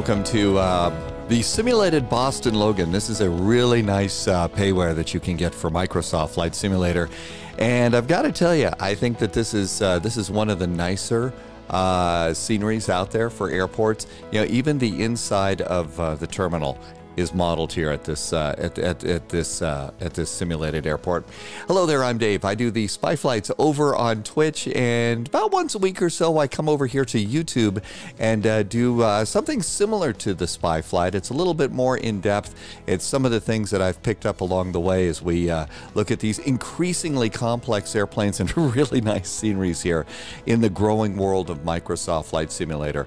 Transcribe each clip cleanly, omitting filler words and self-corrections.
welcome to the simulated Boston Logan. This is a really nice payware that you can get for Microsoft Flight Simulator. And I've got to tell you, I think that this is one of the nicer sceneries out there for airports. You know, even the inside of the terminal is modeled here at this simulated airport. Hello there, I'm Dave. I do the spy flights over on Twitch, and about once a week or so I come over here to YouTube and do something similar to the spy flight. It's a little bit more in depth. It's some of the things that I've picked up along the way as we look at these increasingly complex airplanes and really nice sceneries here in the growing world of Microsoft Flight Simulator.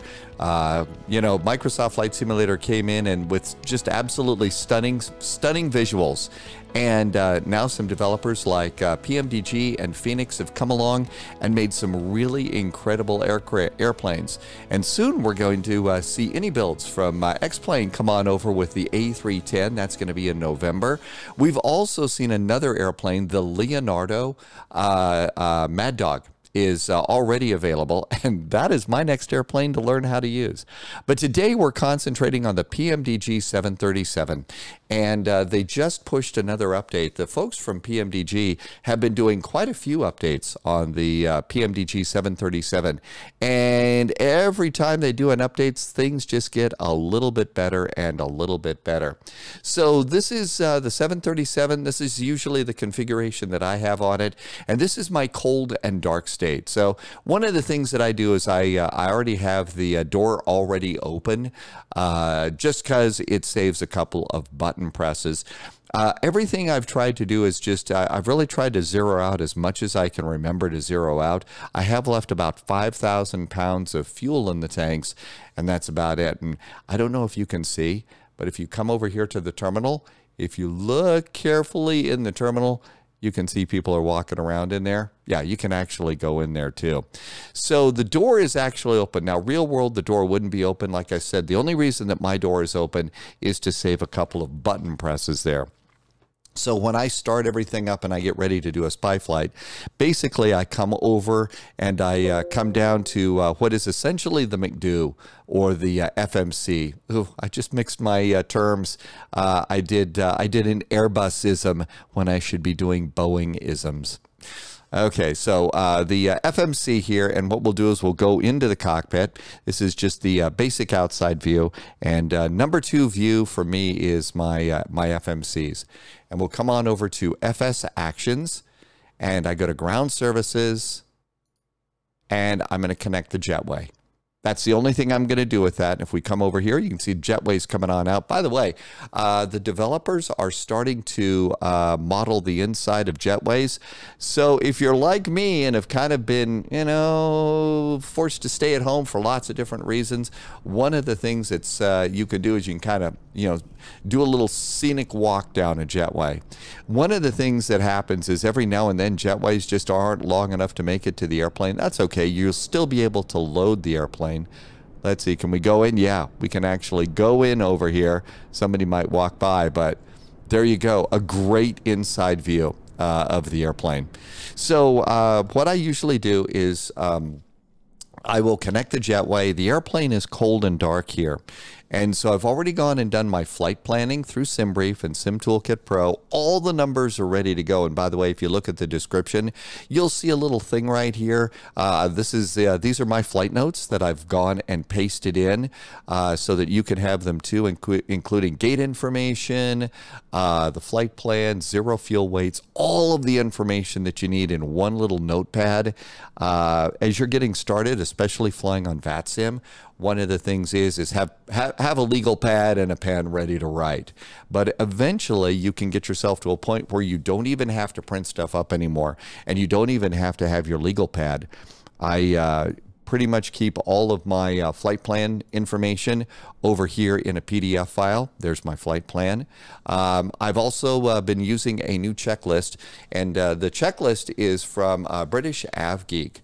You know, Microsoft Flight Simulator came in and with just absolutely stunning visuals. And now some developers like PMDG and Phoenix have come along and made some really incredible airplanes. And soon we're going to see any builds from X-Plane come on over with the A310. That's going to be in November. We've also seen another airplane, the Leonardo Mad Dog, is already available, and that is my next airplane to learn how to use. But today we're concentrating on the PMDG 737, and they just pushed another update. The folks from PMDG have been doing quite a few updates on the PMDG 737, and every time they do an update, things just get a little bit better and a little bit better. So this is the 737. This is usually the configuration that I have on it, and this is my cold and dark state. So one of the things that I do is I already have the door already open just because it saves a couple of button presses. Everything I've tried to do is just, I've really tried to zero out as much as I can remember to zero out. I have left about 5,000 pounds of fuel in the tanks, and that's about it. And I don't know if you can see, but if you come over here to the terminal, if you look carefully in the terminal, you can see people are walking around in there. Yeah, you can actually go in there too. So the door is actually open. Now, real world, the door wouldn't be open. Like I said, the only reason that my door is open is to save a couple of button presses there. So when I start everything up and I get ready to do a spy flight, basically I come over and I come down to what is essentially the McDo or the FMC. Ooh, I just mixed my terms. I did an Airbus-ism when I should be doing Boeing-isms. Okay, so the FMC here, and what we'll do is we'll go into the cockpit. This is just the basic outside view, and number 2 view for me is my my FMCs. And we'll come on over to FS Actions, and I go to Ground Services, and I'm going to connect the jetway. That's the only thing I'm going to do with that. And if we come over here, you can see jetways coming on out. By the way, the developers are starting to model the inside of jetways. So if you're like me and have kind of been, you know, forced to stay at home for lots of different reasons, one of the things that's you can do is you can kind of, you know, do a little scenic walk down a jetway. One of the things that happens is every now and then jetways just aren't long enough to make it to the airplane. That's okay. You'll still be able to load the airplane. Let's see, can we go in? Yeah, we can actually go in over here. Somebody might walk by, but there you go. A great inside view of the airplane. So what I usually do is I will connect the jetway. The airplane is cold and dark here. And so I've already gone and done my flight planning through SimBrief and SimToolkit Pro. All the numbers are ready to go. And by the way, if you look at the description, you'll see a little thing right here. These are my flight notes that I've gone and pasted in so that you can have them too, including gate information, the flight plan, zero fuel weights, all of the information that you need in one little notepad. As you're getting started, especially flying on VATSIM, one of the things is have a legal pad and a pen ready to write. But eventually you can get yourself to a point where you don't even have to print stuff up anymore, and you don't even have to have your legal pad. I pretty much keep all of my flight plan information over here in a PDF file. There's my flight plan. I've also been using a new checklist, and the checklist is from British AvGeek.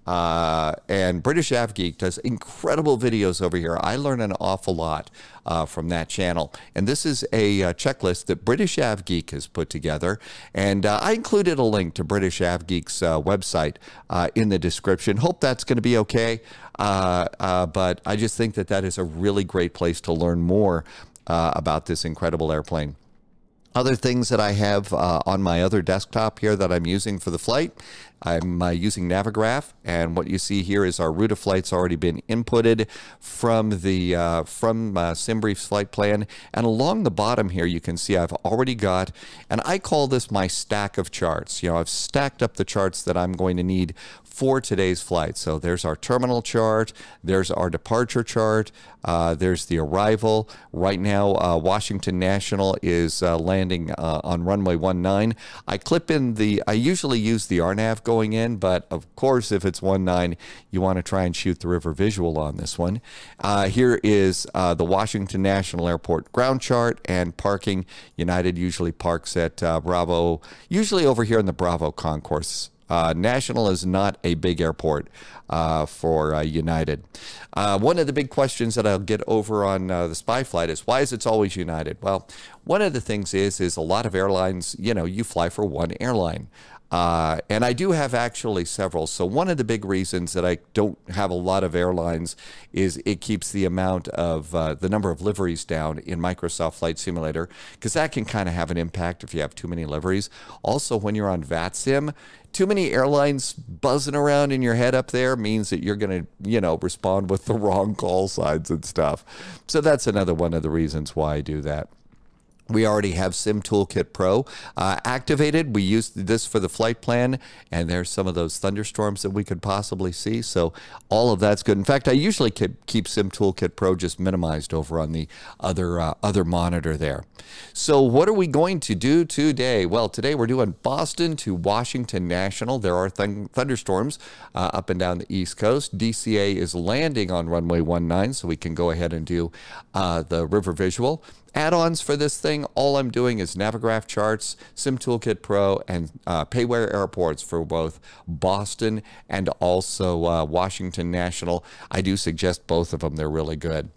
And British Av Geek does incredible videos over here. I learn an awful lot from that channel. And this is a checklist that British Av Geek has put together. And I included a link to British Av Geek's website in the description. Hope that's going to be okay. But I just think that that is a really great place to learn more about this incredible airplane. Other things that I have on my other desktop here that I'm using for the flight, I'm using Navigraph, and what you see here is our route of flight's already been inputted from the SimBrief's flight plan. And along the bottom here, you can see I've already got, and I call this my stack of charts. You know, I've stacked up the charts that I'm going to need for today's flight. So there's our terminal chart, there's our departure chart, there's the arrival. Right now, Washington National is landing on runway 19. I usually use the RNAV going in, but of course, if it's 19, you want to try and shoot the river visual on this one. Here is the Washington National Airport ground chart and parking. United usually parks at Bravo, usually over here in the Bravo concourse. National is not a big airport for United. One of the big questions that I'll get over on the spy flight is, why is it always United? Well, one of the things is a lot of airlines, you know, you fly for one airline. And I do have actually several. So one of the big reasons that I don't have a lot of airlines is it keeps the amount of the number of liveries down in Microsoft Flight Simulator, because that can kind of have an impact if you have too many liveries. Also, when you're on VATSIM, too many airlines buzzing around in your head up there means that you're going to, you know, respond with the wrong call signs and stuff. So that's another one of the reasons why I do that. We already have Sim Toolkit Pro activated. We used this for the flight plan, and there's some of those thunderstorms that we could possibly see. So all of that's good. In fact, I usually keep Sim Toolkit Pro just minimized over on the other monitor there. So what are we going to do today? Well, today we're doing Boston to Washington National. There are thunderstorms up and down the East Coast. DCA is landing on runway 19, so we can go ahead and do the river visual. Add-ons for this thing, all I'm doing is Navigraph charts, Sim Toolkit Pro, and Payware airports for both Boston and also Washington National. I do suggest both of them. They're really good.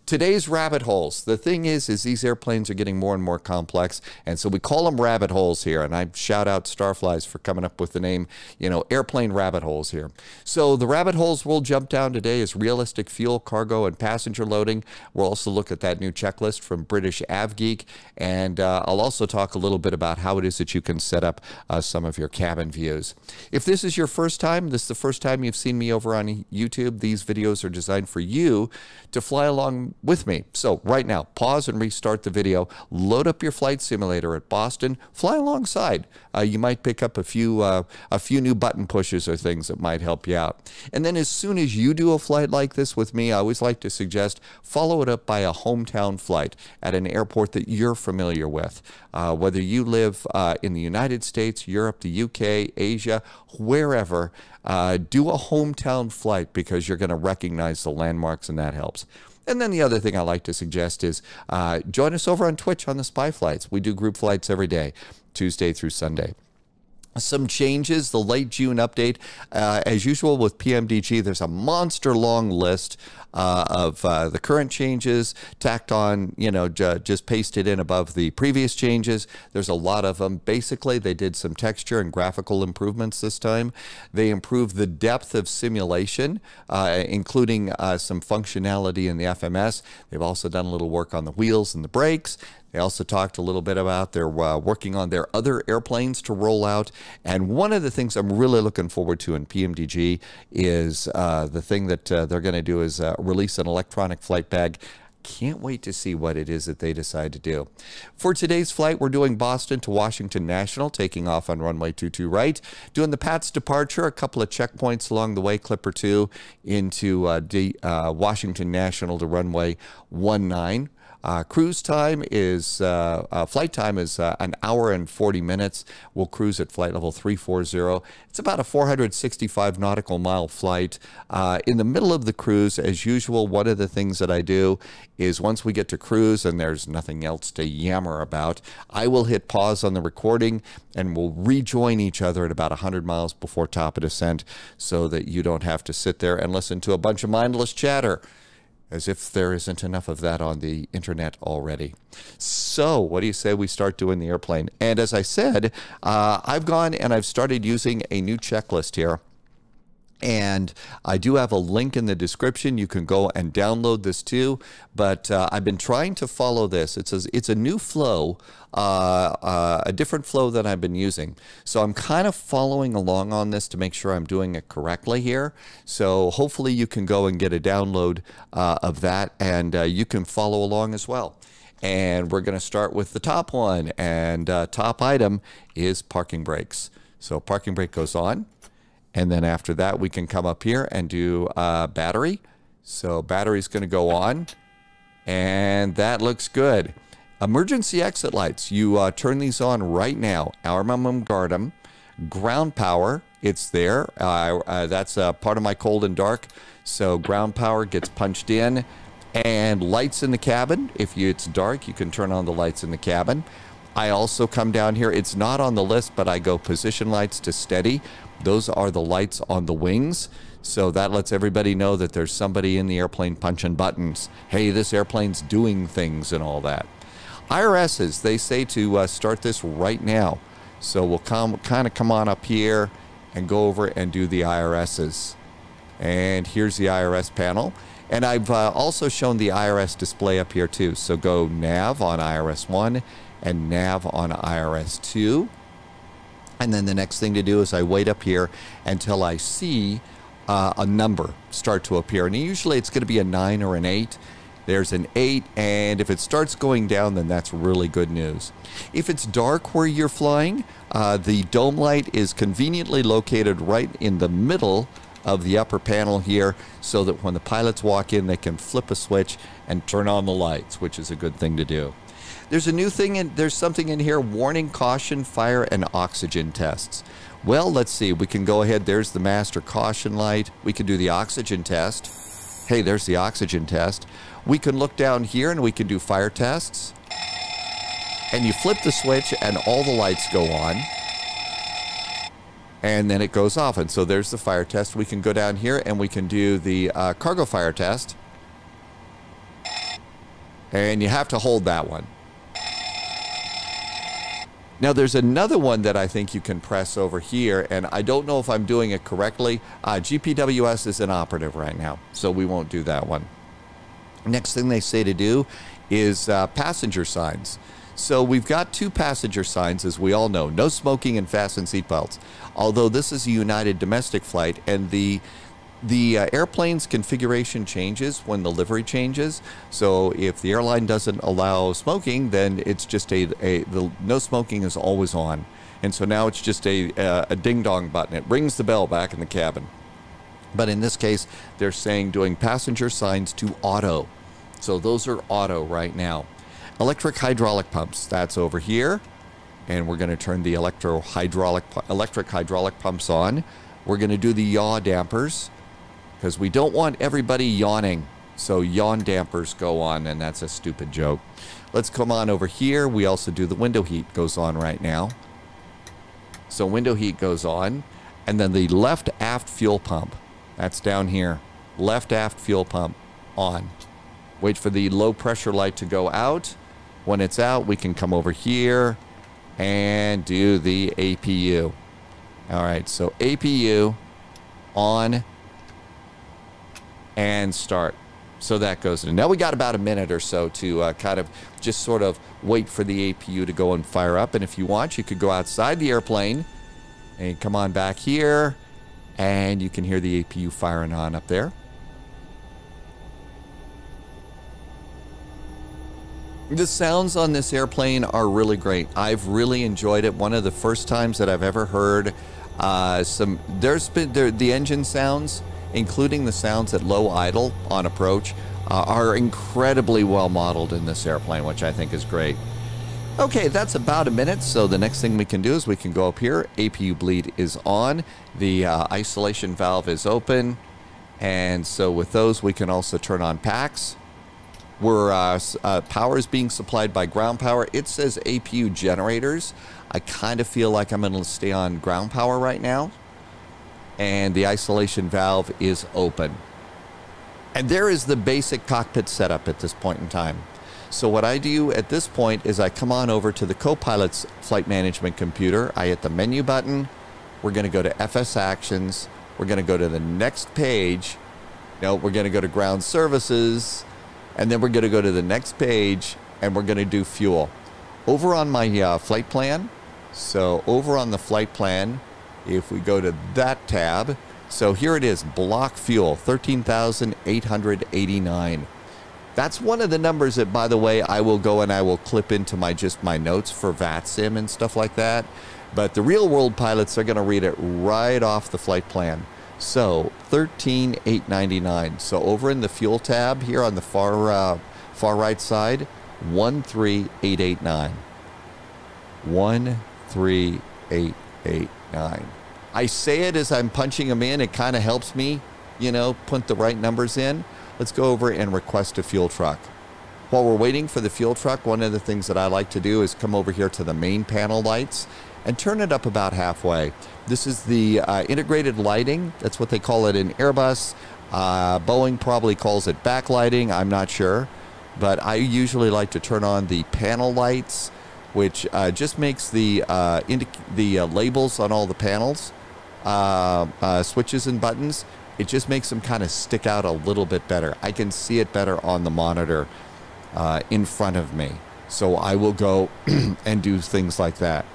Today's rabbit holes. The thing is these airplanes are getting more and more complex, and so we call them rabbit holes here, and I shout out Starflies for coming up with the name, you know, airplane rabbit holes here. So the rabbit holes we'll jump down today is realistic fuel, cargo, and passenger loading. We'll also look at that new checklist from British Av Geek, and I'll also talk a little bit about how it is that you can set up some of your cabin views. If this is your first time, this is the first time you've seen me over on YouTube, these videos are designed for you to fly along with me. So right now, pause and restart the video, load up your flight simulator at Boston, fly alongside. You might pick up a few new button pushes or things that might help you out. And then as soon as you do a flight like this with me, I always like to suggest follow it up by a hometown flight at an airport that you're familiar with. Whether you live in the United States, Europe, the UK, Asia, wherever, do a hometown flight because you're going to recognize the landmarks, and that helps. And then the other thing I like to suggest is join us over on Twitch on the Spy Flights. We do group flights every day, Tuesday through Sunday. Some changes, the late June update. As usual with PMDG, there's a monster long list of the current changes tacked on, you know, just pasted in above the previous changes. There's a lot of them. Basically, they did some texture and graphical improvements this time. They improved the depth of simulation, including some functionality in the FMS. They've also done a little work on the wheels and the brakes. They also talked a little bit about their working on their other airplanes to roll out. And one of the things I'm really looking forward to in PMDG is the thing that they're going to do is release an electronic flight bag. Can't wait to see what it is that they decide to do. For today's flight, we're doing Boston to Washington National, taking off on runway 22 right, doing the PATS departure, a couple of checkpoints along the way, Clipper 2 into Washington National to runway 19. Cruise time is, flight time is an hour and 40 minutes. We'll cruise at flight level 340. It's about a 465 nautical mile flight. In the middle of the cruise, as usual, one of the things that I do is once we get to cruise and there's nothing else to yammer about, I will hit pause on the recording and we'll rejoin each other at about 100 miles before top of descent so that you don't have to sit there and listen to a bunch of mindless chatter. As if there isn't enough of that on the internet already. So what do you say we start doing the airplane? And as I said, I've gone and I've started using a new checklist here. And I do have a link in the description. You can go and download this too. But I've been trying to follow this. It's a new flow, a different flow than I've been using. So I'm kind of following along on this to make sure I'm doing it correctly here. So hopefully you can go and get a download of that and you can follow along as well. And we're going to start with the top one. And top item is parking brakes. So parking brake goes on. And then after that, we can come up here and do battery. So battery's going to go on. And that looks good. Emergency exit lights. You turn these on right now. Armament guardum. Ground power. It's there. That's part of my cold and dark. So ground power gets punched in. And lights in the cabin. If it's dark, you can turn on the lights in the cabin. I also come down here. It's not on the list, but I go position lights to steady. Those are the lights on the wings. So that lets everybody know that there's somebody in the airplane punching buttons. Hey, this airplane's doing things and all that. IRSs, they say to start this right now. So we'll kind of come on up here and go over and do the IRSs. And here's the IRS panel. And I've also shown the IRS display up here too. So go nav on IRS 1 and nav on IRS 2. And then the next thing to do is I wait up here until I see a number start to appear. And usually it's going to be a 9 or an 8. There's an 8, and if it starts going down, then that's really good news. If it's dark where you're flying, the dome light is conveniently located right in the middle of the upper panel here so that when the pilots walk in, they can flip a switch and turn on the lights, which is a good thing to do. There's a new thing, and there's something in here, warning, caution, fire, and oxygen tests. Well, let's see. We can go ahead. There's the master caution light. We can do the oxygen test. Hey, there's the oxygen test. We can look down here, and we can do fire tests. And you flip the switch, and all the lights go on. And then it goes off. And so there's the fire test. We can go down here, and we can do the cargo fire test. And you have to hold that one. Now, there's another one that I think you can press over here, and I don't know if I'm doing it correctly. GPWS is inoperative right now, so we won't do that one. Next thing they say to do is passenger signs. So we've got 2 passenger signs, as we all know. No smoking and fasten seatbelts. Although this is a United domestic flight, and the airplane's configuration changes when the livery changes. So if the airline doesn't allow smoking, then it's just the no smoking is always on. And so now it's just a ding-dong button. It rings the bell back in the cabin. But in this case, they're saying doing passenger signs to auto. So those are auto right now. Electric hydraulic pumps, that's over here. And we're going to turn the electric hydraulic pumps on. We're going to do the yaw dampers, because we don't want everybody yawning. So yawn dampers go on, and that's a stupid joke. Let's come on over here. We also do the window heat goes on right now. So window heat goes on. And then the left aft fuel pump, that's down here. Left aft fuel pump on. Wait for the low pressure light to go out. When it's out, we can come over here and do the APU. All right, so APU on and start. So that goes in. Now we got about a minute or so to kind of just sort of wait for the APU to go and fire up. And if you want, you could go outside the airplane and come on back here, and you can hear the APU firing on up there. The sounds on this airplane are really great. I've really enjoyed it. One of the first times that I've ever heard the engine sounds, including the sounds at low idle on approach, are incredibly well modeled in this airplane, which I think is great. Okay, that's about a minute, so the next thing we can do is we can go up here. APU bleed is on. The isolation valve is open. And so with those, we can also turn on packs. Power is being supplied by ground power. It says APU generators. I kind of feel like I'm going to stay on ground power right now. And the isolation valve is open. And there is the basic cockpit setup at this point in time. So what I do at this point is I come on over to the co-pilot's flight management computer. I hit the menu button. We're going to go to FS Actions. We're going to go to the next page. No, we're going to go to Ground Services. And then we're going to go to the next page, and we're going to do fuel. Over on my flight plan, so over on the flight plan, if we go to that tab, so here it is, block fuel, 13,889. That's one of the numbers that, by the way, I will go and I will clip into my notes for VATSIM and stuff like that. But the real world pilots are going to read it right off the flight plan. So 13,899. So over in the fuel tab here on the far right side, 13,889. 13,889. I say it as I'm punching them in. It kind of helps me, you know, put the right numbers in. Let's go over and request a fuel truck. While we're waiting for the fuel truck, one of the things that I like to do is come over here to the main panel lights and turn it up about halfway. This is the integrated lighting. That's what they call it in Airbus. Boeing probably calls it backlighting. I'm not sure. But I usually like to turn on the panel lights, which just makes the labels on all the panels, switches and buttons, it just makes them kind of stick out a little bit better. I can see it better on the monitor in front of me. So I will go and do things like that.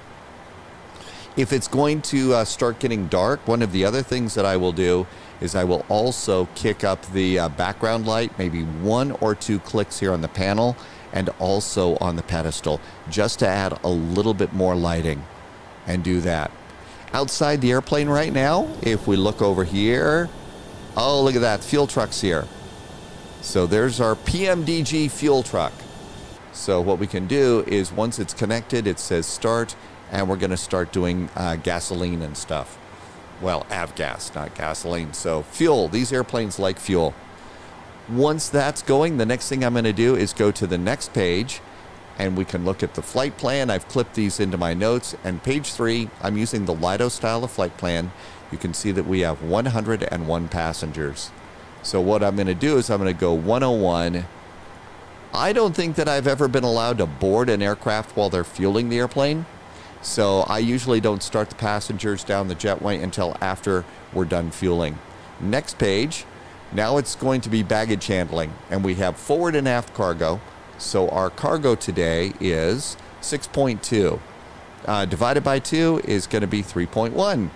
If it's going to start getting dark, one of the other things that I will do is I will also kick up the background light, maybe 1 or 2 clicks here on the panel and also on the pedestal, just to add a little bit more lighting and do that. Outside the airplane right now, if we look over here, oh, look at that, fuel truck's here. So there's our PMDG fuel truck. So what we can do is once it's connected, it says start, and we're going to start doing gasoline and stuff. Well, avgas, not gasoline. So fuel, these airplanes like fuel. Once that's going, the next thing I'm going to do is go to the next page, and we can look at the flight plan. I've clipped these into my notes, and page 3, I'm using the Lido style of flight plan. You can see that we have 101 passengers. So what I'm going to do is I'm going to go 101. I don't think that I've ever been allowed to board an aircraft while they're fueling the airplane. So I usually don't start the passengers down the jetway until after we're done fueling. Next page, now it's going to be baggage handling, and we have forward and aft cargo. So our cargo today is 6.2. Divided by 2 is going to be 3.1.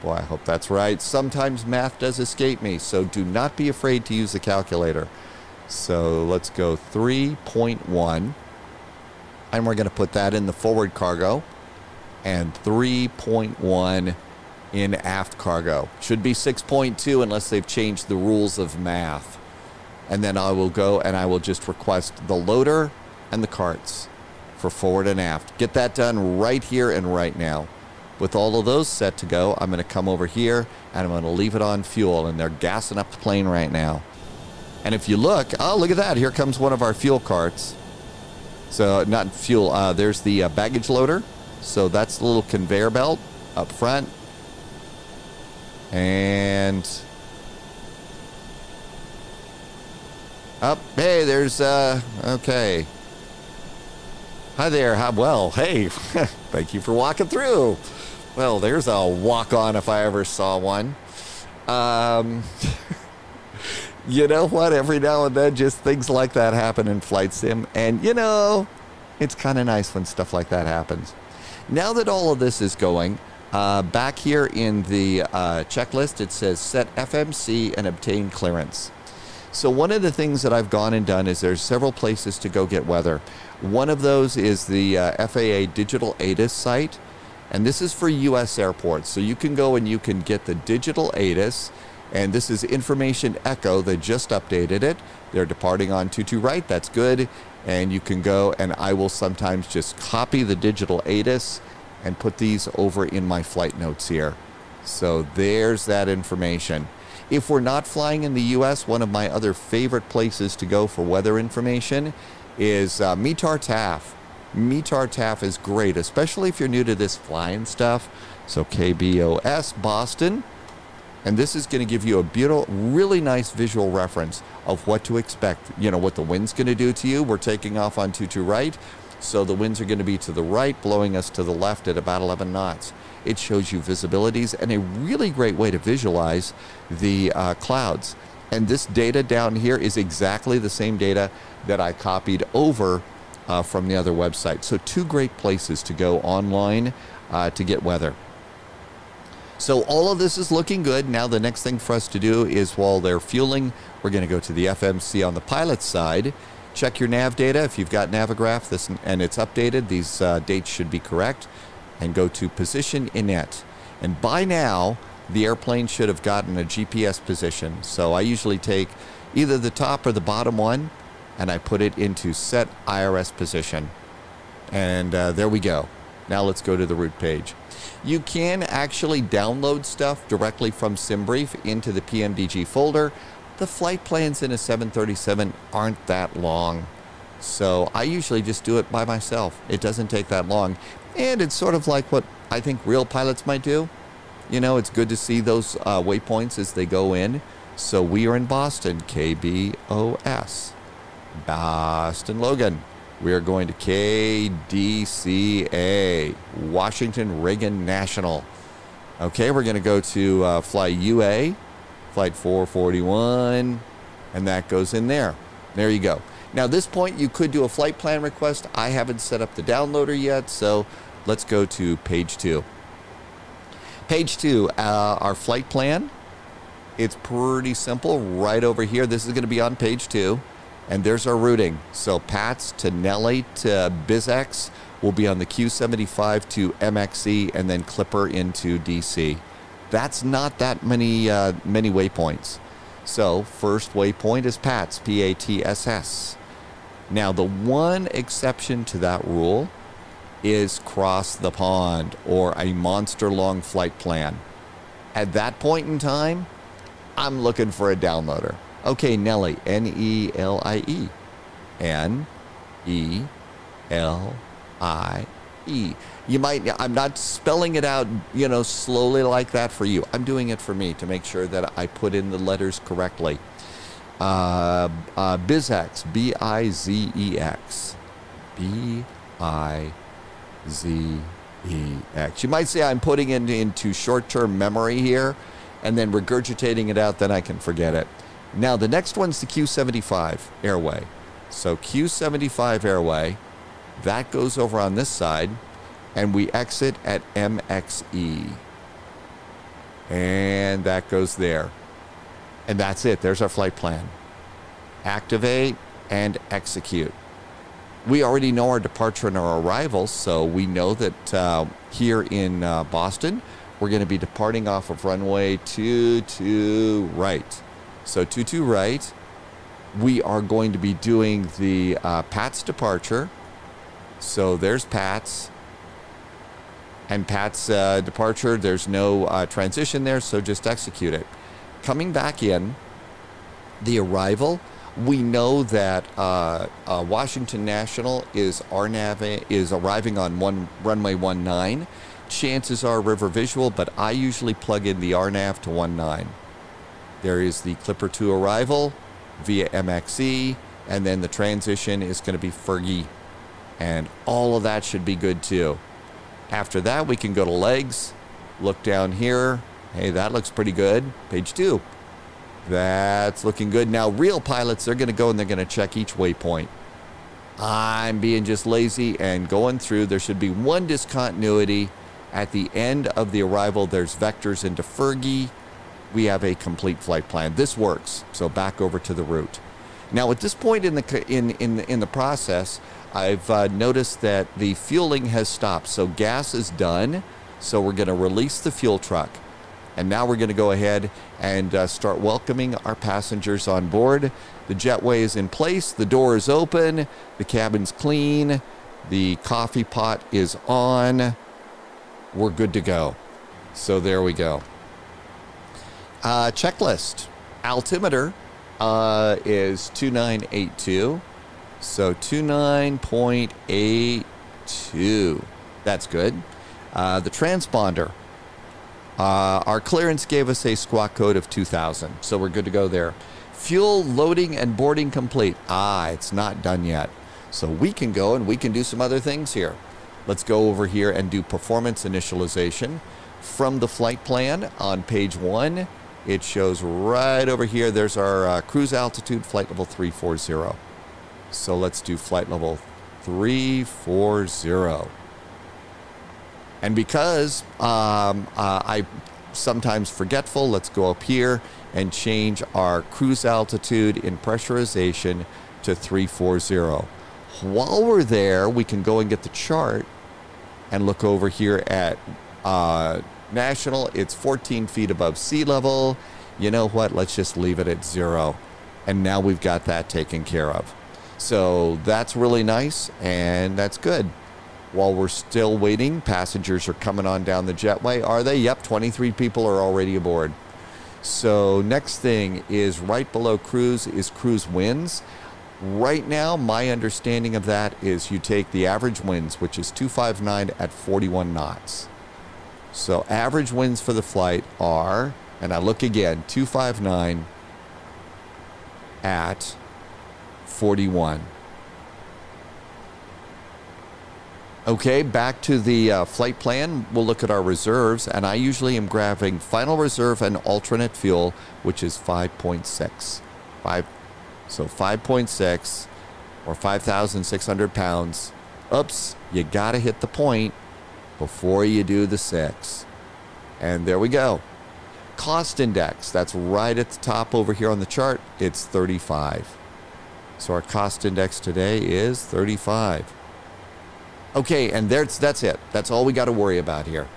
Boy, I hope that's right. Sometimes math does escape me, so do not be afraid to use the calculator. So let's go 3.1, and we're going to put that in the forward cargo, and 3.1 in aft cargo. Should be 6.2 unless they've changed the rules of math. And then I will go and I will just request the loader and the carts for forward and aft. Get that done right here and right now. With all of those set to go, I'm going to come over here and I'm going to leave it on fuel, and they're gassing up the plane right now. And if you look, oh, look at that. Here comes one of our fuel carts. So not fuel, there's the baggage loader. So that's the little conveyor belt up front. And up, hey, there's, okay. Hi there, well, hey, thank you for walking through. Well, there's a walk-on if I ever saw one. You know what? Every now and then, just things like that happen in flight sim. And, you know, it's kind of nice when stuff like that happens. Now that all of this is going, back here in the checklist, it says set FMC and obtain clearance. So one of the things that I've gone and done is there's several places to go get weather. One of those is the FAA Digital ATIS site, and this is for U.S. airports. So you can go and you can get the Digital ATIS, and this is Information Echo. They just updated it. They're departing on 22 right. That's good. And you can go, and I will sometimes just copy the digital ATIS and put these over in my flight notes here. So there's that information. If we're not flying in the U.S., one of my other favorite places to go for weather information is METAR TAF. METAR TAF is great, especially if you're new to this flying stuff. So KBOS Boston. And this is going to give you a beautiful, really nice visual reference of what to expect. You know, what the wind's going to do to you. We're taking off on 22 right. So the winds are going to be to the right, blowing us to the left at about 11 knots. It shows you visibilities and a really great way to visualize the clouds. And this data down here is exactly the same data that I copied over from the other website. So two great places to go online to get weather. So all of this is looking good. Now the next thing for us to do is, while they're fueling, we're going to go to the FMC on the pilot's side. Check your nav data. If you've got Navigraph and it's updated, these dates should be correct. And go to position inet. And by now, the airplane should have gotten a GPS position. So I usually take either the top or the bottom one, and I put it into set IRS position. And there we go. Now let's go to the route page. You can actually download stuff directly from SimBrief into the PMDG folder. The flight plans in a 737 aren't that long. So I usually just do it by myself. It doesn't take that long. And it's sort of like what I think real pilots might do. You know, it's good to see those waypoints as they go in. So we are in Boston, KBOS. Boston Logan. We are going to KDCA, Washington Reagan National. Okay, we're going to go to fly UA, flight 441, and that goes in there. There you go. Now, at this point, you could do a flight plan request. I haven't set up the downloader yet, so let's go to page 2. Page 2, our flight plan. It's pretty simple right over here. This is going to be on page 2. And there's our routing. So Pats to Nelly to BizX will be on the Q75 to MXE and then Clipper into DC. That's not that many waypoints. So first waypoint is Pats, P-A-T-S-S. Now the one exception to that rule is cross the pond or a monster long flight plan. At that point in time, I'm looking for a downloader. Okay, Nelly, N-E-L-I-E. N-E-L-I-E. You might, I'm not spelling it out, you know, slowly like that for you. I'm doing it for me to make sure that I put in the letters correctly. BizX, B-I-Z-E-X. B-I-Z-E-X. You might say I'm putting it into short-term memory here and then regurgitating it out, then I can forget it. Now, the next one's the Q75 airway. So Q75 airway, that goes over on this side, and we exit at MXE. And that goes there. And that's it. There's our flight plan. Activate and execute. We already know our departure and our arrival, so we know that here in Boston, we're going to be departing off of runway 22 right. So 22 right, we are going to be doing the Pats departure. So there's Pats. And Pat's departure, there's no transition there, so just execute it. Coming back in, the arrival, we know that Washington National is arriving on runway 19. Chances are river visual, but I usually plug in the RNAV to 19. There is the Clipper 2 arrival via MXE, and then the transition is going to be Fergie. And all of that should be good too. After that, we can go to legs, look down here. Hey, that looks pretty good. Page 2. That's looking good. Now, real pilots, they're going to go and they're going to check each waypoint. I'm being just lazy and going through. There should be one discontinuity. At the end of the arrival, there's vectors into Fergie. We have a complete flight plan. This works. So back over to the route. Now, at this point in the process, I've noticed that the fueling has stopped. So gas is done. So we're going to release the fuel truck. And now we're going to go ahead and start welcoming our passengers on board. The jetway is in place. The door is open. The cabin's clean. The coffee pot is on. We're good to go. So there we go. Checklist. Altimeter is 2982. So 29.82. That's good. The transponder. Our clearance gave us a squawk code of 2000. So we're good to go there. Fuel loading and boarding complete. It's not done yet. So we can go and we can do some other things here. Let's go over here and do performance initialization. From the flight plan on page 1, it shows right over here, there's our cruise altitude, flight level 340. So let's do flight level 340. And because I sometimes forgetful, let's go up here and change our cruise altitude in pressurization to 340. While we're there, we can go and get the chart and look over here at national. It's 14 feet above sea level. You know what? Let's just leave it at 0. And now we've got that taken care of. So that's really nice, and that's good. While we're still waiting, passengers are coming on down the jetway. Are they? Yep, 23 people are already aboard. So next thing is right below cruise is cruise winds. Right now, my understanding of that is you take the average winds, which is 259 at 41 knots. So average winds for the flight are, and I look again, 259 at 41. Okay, back to the flight plan. We'll look at our reserves, and I usually am grabbing final reserve and alternate fuel, which is 5.6. So 5.6 or 5,600 pounds. Oops, you got to hit the point before you do the 6. And there we go. Cost index, that's right at the top over here on the chart. It's 35. So our cost index today is 35. Okay, and that's it. That's all we got to worry about here.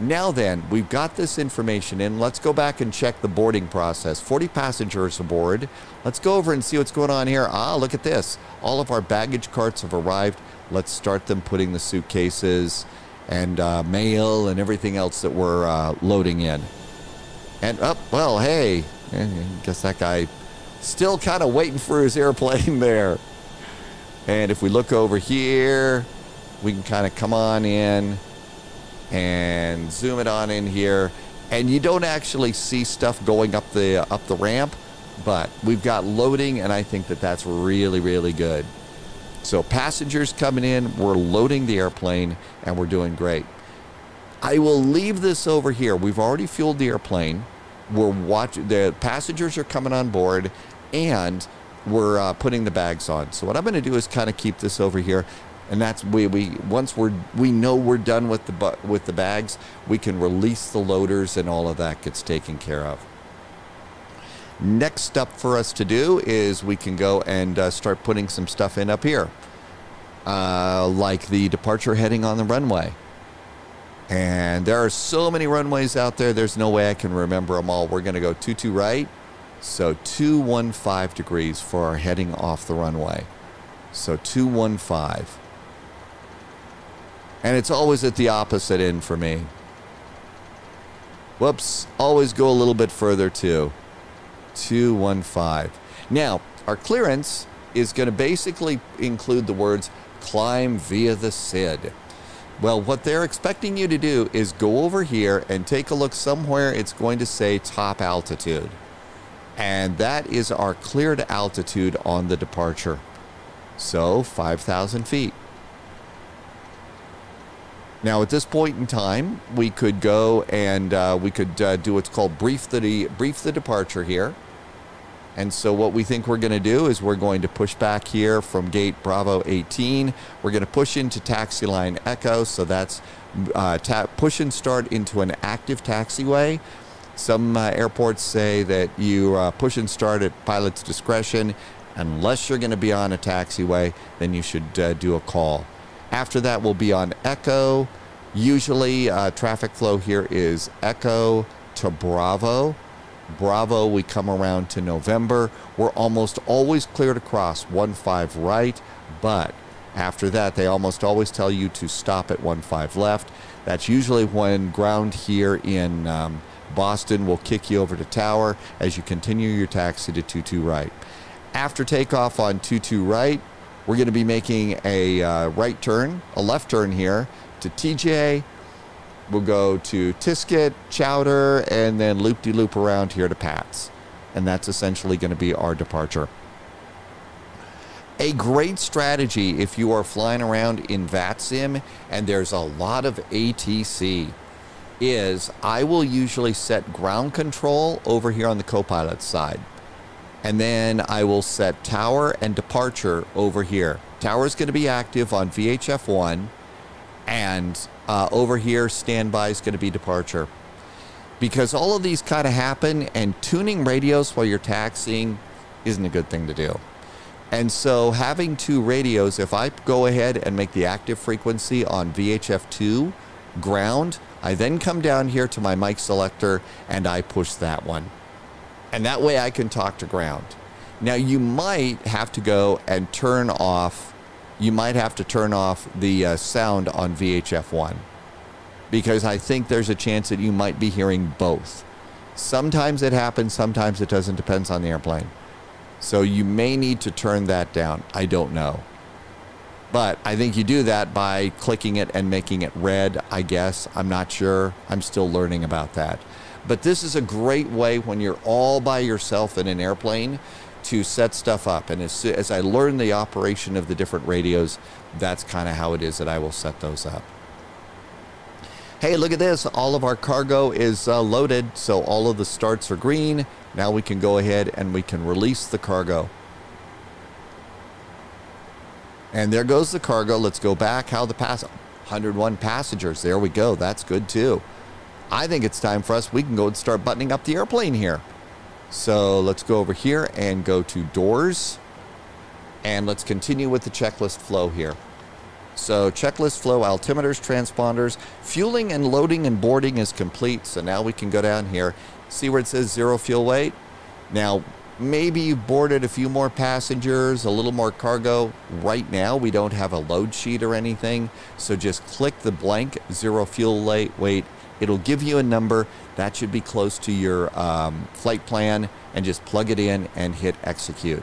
Now then, we've got this information in. Let's go back and check the boarding process. 40 passengers aboard. Let's go over and see what's going on here. Look at this. All of our baggage carts have arrived. Let's start them putting the suitcases and mail and everything else that we're loading in. And, well, hey, I guess that guy still kind of waiting for his airplane there. And if we look over here, we can kind of come on in and zoom it on in here, and you don't actually see stuff going up the ramp, but we've got loading, and I think that that's really, really good. So passengers coming in, we're loading the airplane, and we're doing great. I will leave this over here. We've already fueled the airplane. We're watching. The passengers are coming on board, and we're putting the bags on. So what I'm going to do is kind of keep this over here. And that's once we know we're done with the bags, we can release the loaders, and all of that gets taken care of. Next up for us to do is we can go and start putting some stuff in up here, like the departure heading on the runway. And there are so many runways out there, there's no way I can remember them all. We're going to go 22 right, so 215 degrees for our heading off the runway. So 215. And it's always at the opposite end for me. Whoops, always go a little bit further too. 215. Now, our clearance is going to basically include the words climb via the SID. Well, what they're expecting you to do is go over here and take a look somewhere. It's going to say top altitude. And that is our cleared altitude on the departure. So 5,000 feet. Now, at this point in time, we could go and we could do what's called brief the departure here. And so what we think we're going to do is we're going to push back here from gate Bravo 18. We're going to push into taxi line Echo. So that's push and start into an active taxiway. Some airports say that you push and start at pilot's discretion. Unless you're going to be on a taxiway, then you should do a call. After that, we'll be on Echo. Usually, traffic flow here is Echo to Bravo. Bravo, we come around to November. We're almost always clear to cross 15 right, but after that, they almost always tell you to stop at 15 left. That's usually when ground here in Boston will kick you over to tower as you continue your taxi to 22 right. After takeoff on 22 right, we're going to be making a right turn, a left turn here to TJ. We'll go to Tisket, Chowder, and then loop-de-loop around here to Pat's. And that's essentially going to be our departure. A great strategy if you are flying around in VATSIM and there's a lot of ATC is I will usually set ground control over here on the co-pilot side. And then I will set tower and departure over here. Tower is going to be active on VHF 1, and over here standby is going to be departure. Because all of these kind of happen, and tuning radios while you're taxiing isn't a good thing to do. And so having two radios, if I go ahead and make the active frequency on VHF2 ground, I then come down here to my mic selector and I push that one. And that way I can talk to ground. Now you might have to go and turn off, the sound on VHF1, because I think there's a chance that you might be hearing both. Sometimes it happens, sometimes it doesn't, depends on the airplane. So you may need to turn that down. I don't know. But I think you do that by clicking it and making it red, I guess. I'm not sure. I'm still learning about that. But this is a great way when you're all by yourself in an airplane to set stuff up. And as I learn the operation of the different radios, that's kind of how it is that I will set those up. Hey, look at this. All of our cargo is loaded, so all of the starts are green. Now we can go ahead and we can release the cargo. And there goes the cargo. Let's go back. 101 passengers. There we go. That's good too. I think it's time for us. We can go and start buttoning up the airplane here. So let's go over here and go to doors. And let's continue with the checklist flow here. So checklist flow, altimeters, transponders, fueling and loading and boarding is complete. So now we can go down here. See where it says 0 fuel weight? Now, maybe you've boarded a few more passengers, a little more cargo. Right now, we don't have a load sheet or anything. So just click the blank 0 fuel weight. It'll give you a number. That should be close to your flight plan, and just plug it in and hit execute.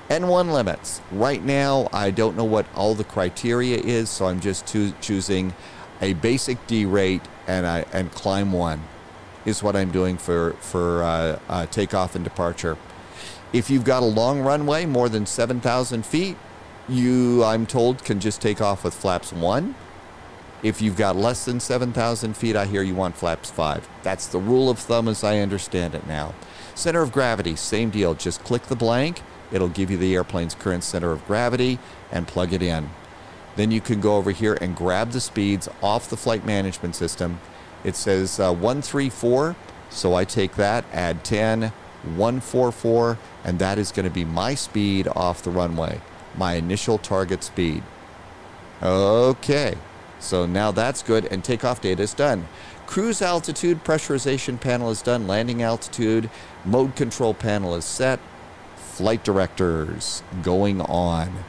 N1 limits. Right now, I don't know what all the criteria is, so I'm just choosing a basic D rate and climb 1 is what I'm doing for takeoff and departure. If you've got a long runway, more than 7,000 feet, I'm told, can just take off with flaps 1. If you've got less than 7,000 feet, I hear you want flaps 5. That's the rule of thumb as I understand it now. Center of gravity, same deal. Just click the blank. It'll give you the airplane's current center of gravity and plug it in. Then you can go over here and grab the speeds off the flight management system. It says 134, so I take that, add 10, 144, and that is going to be my speed off the runway, my initial target speed. Okay, so now that's good, and takeoff data is done. Cruise altitude, pressurization panel is done, landing altitude, mode control panel is set. Flight directors going on.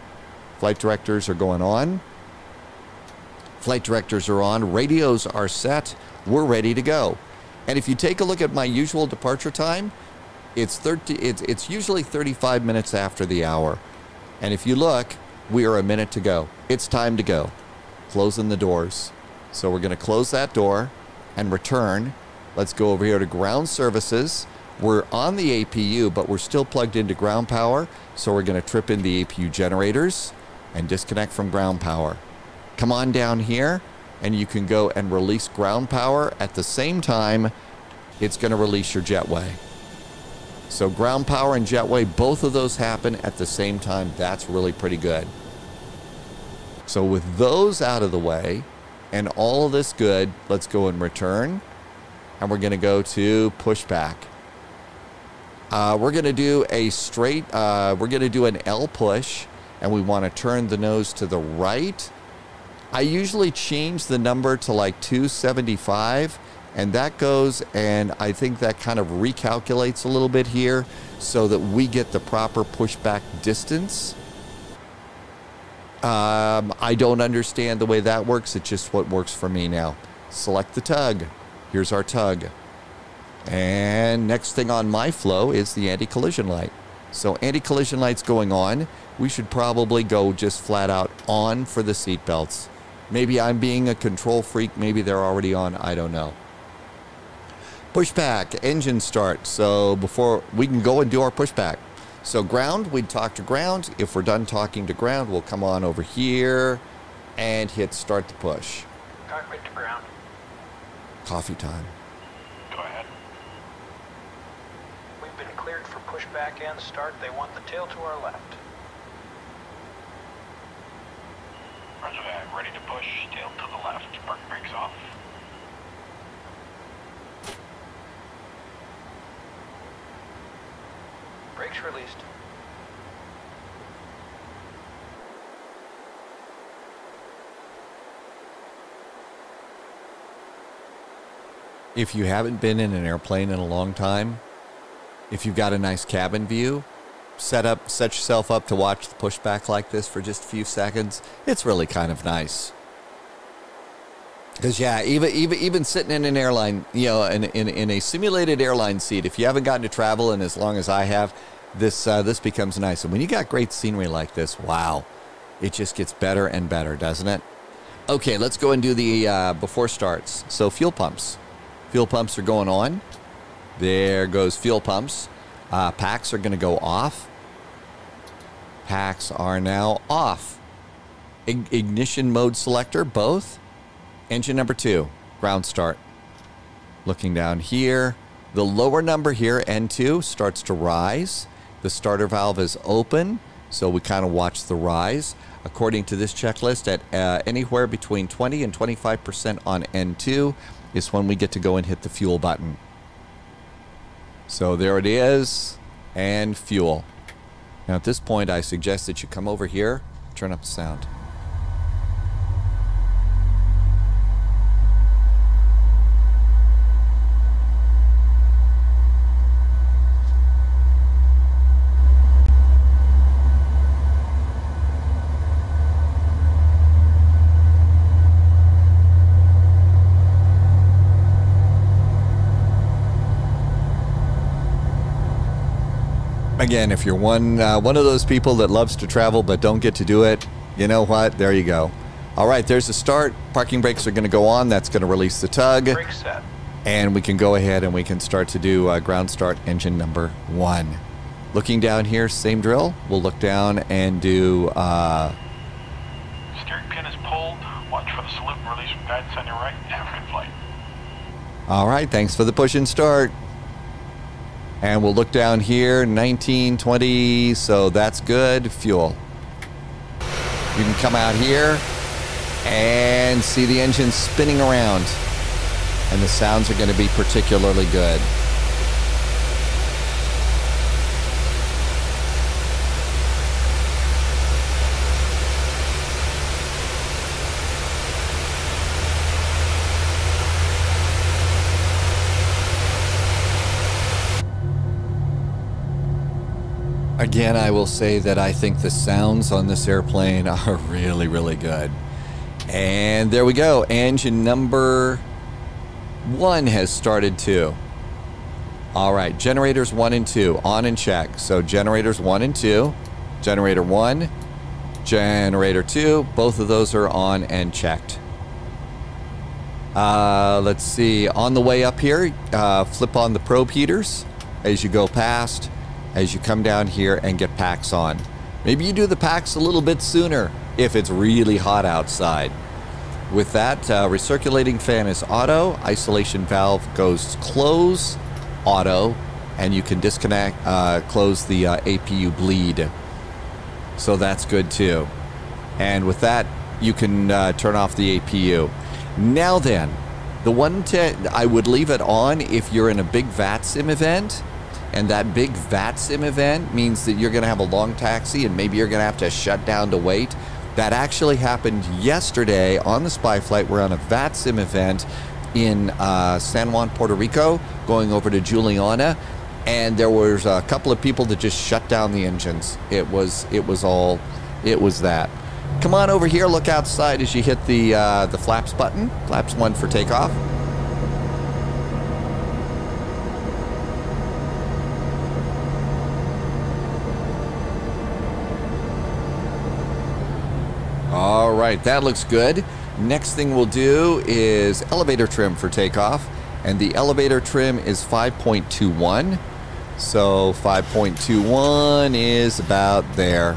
Flight directors are going on. Flight directors are on. Radios are set. We're ready to go. And if you take a look at my usual departure time, it's usually 35 minutes after the hour. And if you look, we are a minute to go. It's time to go. Closing the doors. So we're going to close that door and return. Let's go over here to ground services. We're on the APU, but we're still plugged into ground power. So we're going to trip in the APU generators and disconnect from ground power. Come on down here, and you can go and release ground power. At the same time, it's going to release your jetway. So ground power and jetway, both of those happen at the same time. That's really pretty good. So with those out of the way and all of this good, let's go and return. And we're going to go to pushback. We're going to do a straight, we're going to do an L push, and we want to turn the nose to the right. I usually change the number to like 275, And that goes, and I think that kind of recalculates a little bit here so that we get the proper pushback distance. I don't understand the way that works. It's just what works for me now. Select the tug. Here's our tug. And next thing on my flow is the anti-collision light. So anti-collision light's going on. We should probably go just flat out on for the seat belts. Maybe I'm being a control freak. Maybe they're already on. I don't know. Pushback, engine start. So before we can go and do our pushback. So ground, we'd talk to ground. If we're done talking to ground, we'll come on over here and hit start the push. Cockpit to ground. Coffee time. Go ahead. We've been cleared for pushback and start. They want the tail to our left. Roger that. Ready to push. Tail to the left. Park brakes off. Brakes released. If you haven't been in an airplane in a long time, if you've got a nice cabin view, set yourself up to watch the pushback like this for just a few seconds. It's really kind of nice. Because yeah, even sitting in an airline, you know, in a simulated airline seat, if you haven't gotten to travel in as long as I have, this becomes nice. And when you got great scenery like this, wow, it just gets better and better, doesn't it? Okay, let's go and do the before starts. So fuel pumps. Fuel pumps are going on. There goes fuel pumps. Packs are going to go off. Packs are now off. Ignition mode selector, both. Engine number 2, ground start. Looking down here, the lower number here, N2, starts to rise. The starter valve is open, so we kind of watch the rise. According to this checklist, at anywhere between 20 and 25% on N2 is when we get to go and hit the fuel button. So there it is, and fuel. Now at this point, I suggest that you come over here, turn up the sound. Again, if you're one of those people that loves to travel but don't get to do it, you know what? There you go. All right, there's the start. Parking brakes are going to go on. That's going to release the tug. Brake set. And we can go ahead and we can start to do ground start engine number 1. Looking down here, same drill. We'll look down and do... Steering pin is pulled. Watch for the salute and release from guidance on your right. Have a good flight. All right, thanks for the push and start. And we'll look down here, 19, 20, so that's good. Fuel. You can come out here and see the engine spinning around. And the sounds are going to be particularly good. Again, I will say that I think the sounds on this airplane are really, really good. And there we go. Engine number 1 has started too. All right, generators 1 and 2 on and check. So generators 1 and 2, generator 1, generator 2, both of those are on and checked. Let's see, on the way up here, flip on the probe heaters as you go past. As you come down here and get packs on. Maybe you do the packs a little bit sooner if it's really hot outside. With that, recirculating fan is auto, isolation valve goes close, auto, and you can disconnect, close the APU bleed. So that's good too. And with that, you can turn off the APU. Now then, the one I would leave it on if you're in a big VATSIM event. And that big VATSIM event means that you're going to have a long taxi and maybe you're going to have to shut down to wait. That actually happened yesterday on the spy flight. We're on a VATSIM event in San Juan, Puerto Rico, going over to Juliana, and there was a couple of people that just shut down the engines. It was that. Come on over here, look outside as you hit the flaps button. Flaps 1 for takeoff. All right, that looks good. Next thing we'll do is elevator trim for takeoff, and the elevator trim is 5.21. So 5.21 is about there,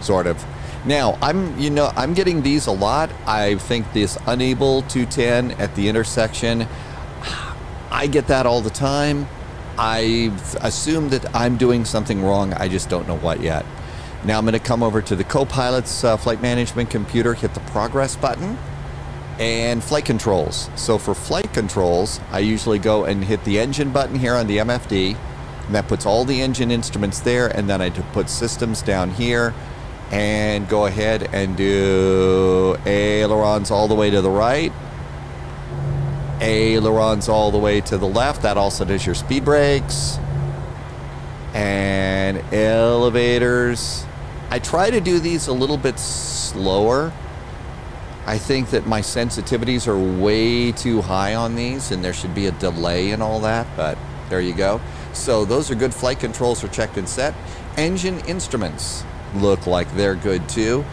sort of. Now, I'm getting these a lot. I think this unable 210 at the intersection, I get that all the time. I assume that I'm doing something wrong. I just don't know what yet. Now I'm going to come over to the co-pilot's flight management computer, hit the progress button, and flight controls. So for flight controls, I usually go and hit the engine button here on the MFD, and that puts all the engine instruments there, and then I put systems down here, and go ahead and do ailerons all the way to the right, ailerons all the way to the left. That also does your speed brakes, and elevators. I try to do these a little bit slower. I think that my sensitivities are way too high on these, and there should be a delay and all that, but there you go. So those are good. Flight controls are checked and set. Engine instruments look like they're good too.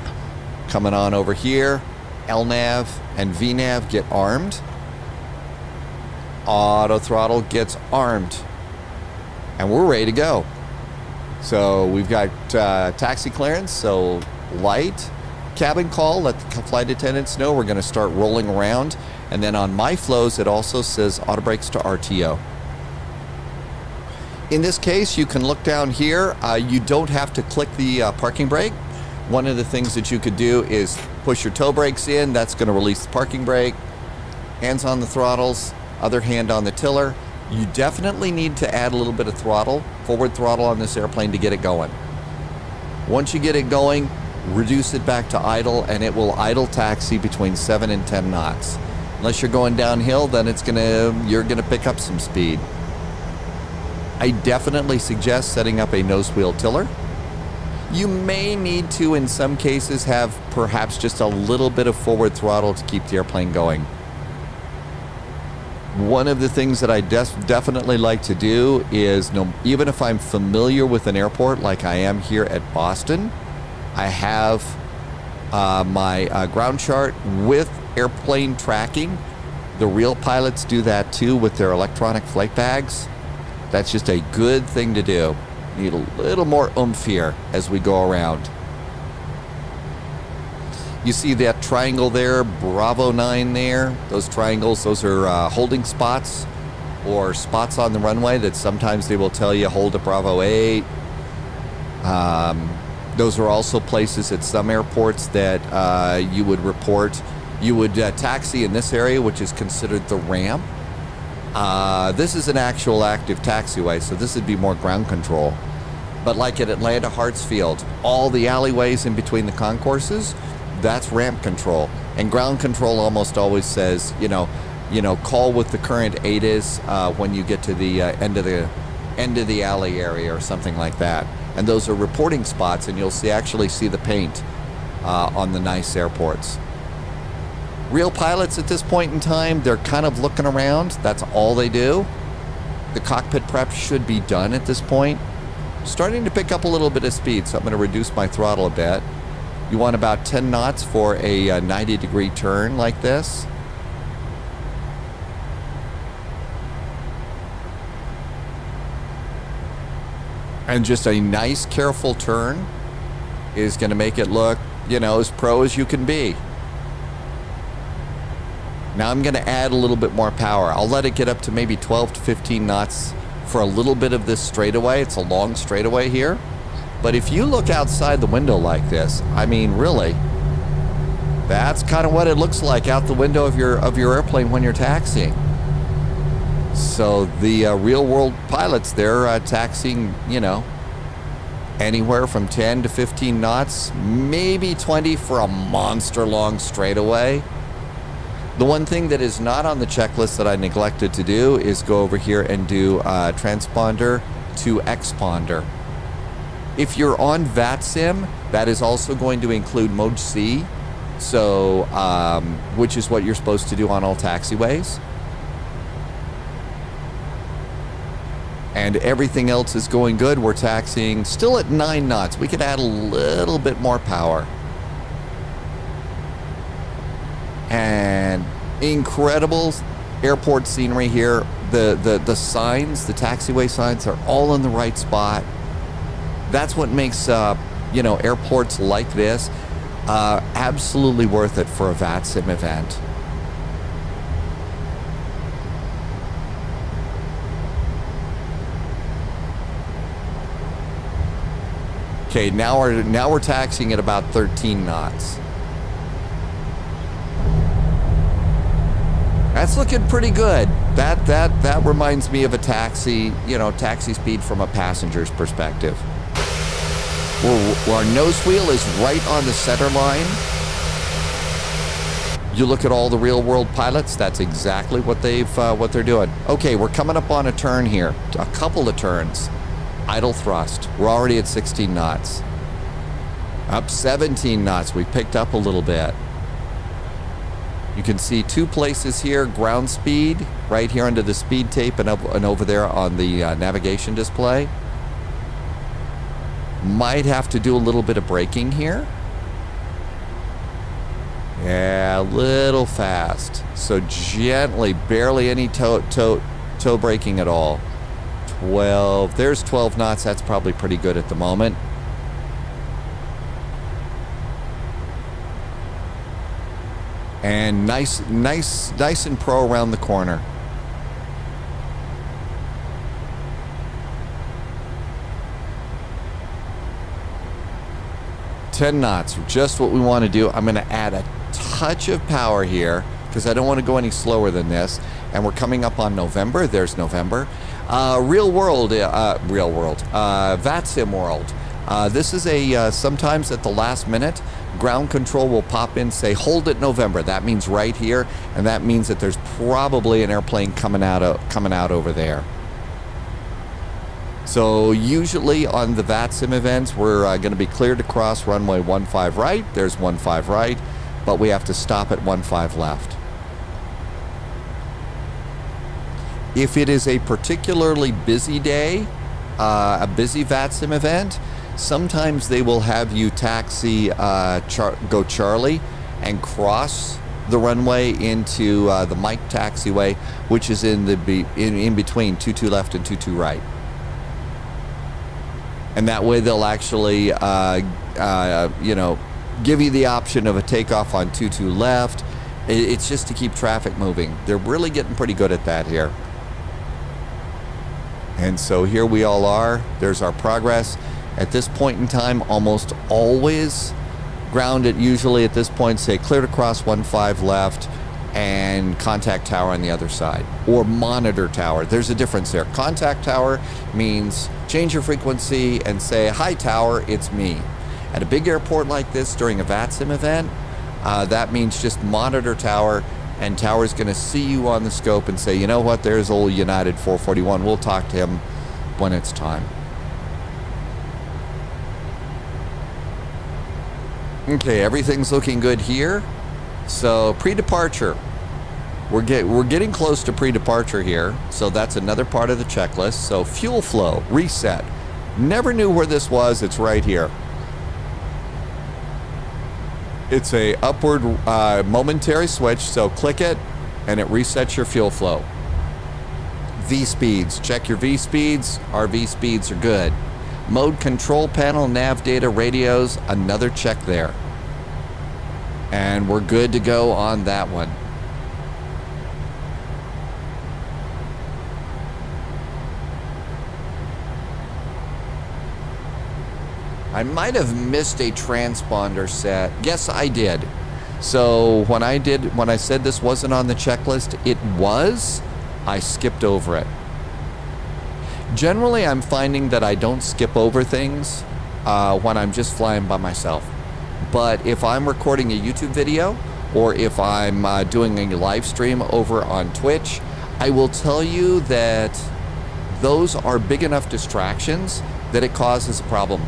Coming on over here, LNAV and VNAV get armed. Auto throttle gets armed. And we're ready to go. So we've got taxi clearance, so light. Cabin call, let the flight attendants know we're going to start rolling around. And then on my flows, it also says auto brakes to RTO. In this case, you can look down here. You don't have to click the parking brake. One of the things that you could do is push your toe brakes in. That's going to release the parking brake. Hands on the throttles, other hand on the tiller. You definitely need to add a little bit of throttle, forward throttle on this airplane to get it going. Once you get it going, reduce it back to idle, and it will idle taxi between 7 and 10 knots. Unless you're going downhill, then you're gonna pick up some speed. I definitely suggest setting up a nose wheel tiller. You may need to, in some cases, have perhaps just a little bit of forward throttle to keep the airplane going. One of the things that I definitely like to do is, even if I'm familiar with an airport like I am here at Boston, I have my ground chart with airplane tracking. The real pilots do that too with their electronic flight bags. That's just a good thing to do. Need a little more oomph here as we go around. You see that triangle there, Bravo 9 there. Those triangles, those are holding spots or spots on the runway that sometimes they will tell you hold at Bravo 8. Those are also places at some airports that you would report. You would taxi in this area, which is considered the ramp. This is an actual active taxiway, so this would be more ground control. But like at Atlanta Hartsfield, all the alleyways in between the concourses, that's ramp control. And ground control almost always says, call with the current ATIS when you get to the end of the alley area or something like that. And those are reporting spots, and you'll actually see the paint on the nice airports. Real pilots at this point in time, they're kind of looking around. That's all they do. The cockpit prep should be done at this point. Starting to pick up a little bit of speed, so I'm going to reduce my throttle a bit. You want about 10 knots for a 90-degree turn like this. And just a nice, careful turn is going to make it look, as pro as you can be. Now I'm going to add a little bit more power. I'll let it get up to maybe 12 to 15 knots for a little bit of this straightaway. It's a long straightaway here. But if you look outside the window like this, I mean, really, that's kind of what it looks like out the window of your airplane when you're taxiing. So the real world pilots, they're taxiing, anywhere from 10 to 15 knots, maybe 20 for a monster long straightaway. The one thing that is not on the checklist that I neglected to do is go over here and do transponder to exponder. If you're on VATSIM, that is also going to include mode C, so which is what you're supposed to do on all taxiways. And everything else is going good. We're taxiing still at 9 knots. We could add a little bit more power. And incredible airport scenery here. The signs, the taxiway signs are all in the right spot. That's what makes you know, airports like this absolutely worth it for a VATSIM event. Okay, now we're taxiing at about 13 knots. That's looking pretty good. That reminds me of a taxi, you know, taxi speed from a passenger's perspective. Our nose wheel is right on the center line. You look at all the real-world pilots, that's exactly what they're doing. Okay, we're coming up on a turn here, a couple of turns. Idle thrust. We're already at 16 knots. Up 17 knots. We picked up a little bit. You can see 2 places here. Ground speed right here under the speed tape and over there on the navigation display. Might have to do a little bit of braking here. Yeah, a little fast. So gently, barely any toe braking at all. 12, there's 12 knots. That's probably pretty good at the moment. And nice and pro around the corner. $10 knots, just what we want to do. I'm going to add a touch of power here because I don't want to go any slower than this. And we're coming up on November. There's November. Real world, VATSIM world. This is a sometimes at the last minute, ground control will pop in, say, hold it November. That means right here, and that means that there's probably an airplane coming out over there. So usually on the VATSIM events, we're going to be cleared to cross runway 15 right. There's 15 right, but we have to stop at 15 left. If it is a particularly busy day, a busy VATSIM event, sometimes they will have you taxi, go Charlie, and cross the runway into the Mike taxiway, which is in between 22 left and 22 right. And that way they'll actually, you know, give you the option of a takeoff on 22 left. It's just to keep traffic moving. They're really getting pretty good at that here. And so here we all are. There's our progress. At this point in time, almost always grounded, usually at this point, say clear to cross 15 left and contact tower on the other side, or monitor tower. There's a difference there. Contact tower means change your frequency and say, hi tower, it's me. At a big airport like this during a VATSIM event, that means just monitor tower, and tower's going to see you on the scope and say, you know what, there's old United 441. We'll talk to him when it's time. Okay, everything's looking good here. So pre-departure, we're getting close to pre-departure here. So that's another part of the checklist. So fuel flow, reset. Never knew where this was. It's right here. It's a upward momentary switch, so click it and it resets your fuel flow. V speeds, check your V speeds. Our V speeds are good. Mode control panel, nav data, radios, another check there. And we're good to go on that one. I might have missed a transponder set. Yes, I did. So when I said this wasn't on the checklist, it was. I skipped over it. Generally, I'm finding that I don't skip over things when I'm just flying by myself. But if I'm recording a YouTube video or if I'm doing a live stream over on Twitch, I will tell you that those are big enough distractions that it causes a problem.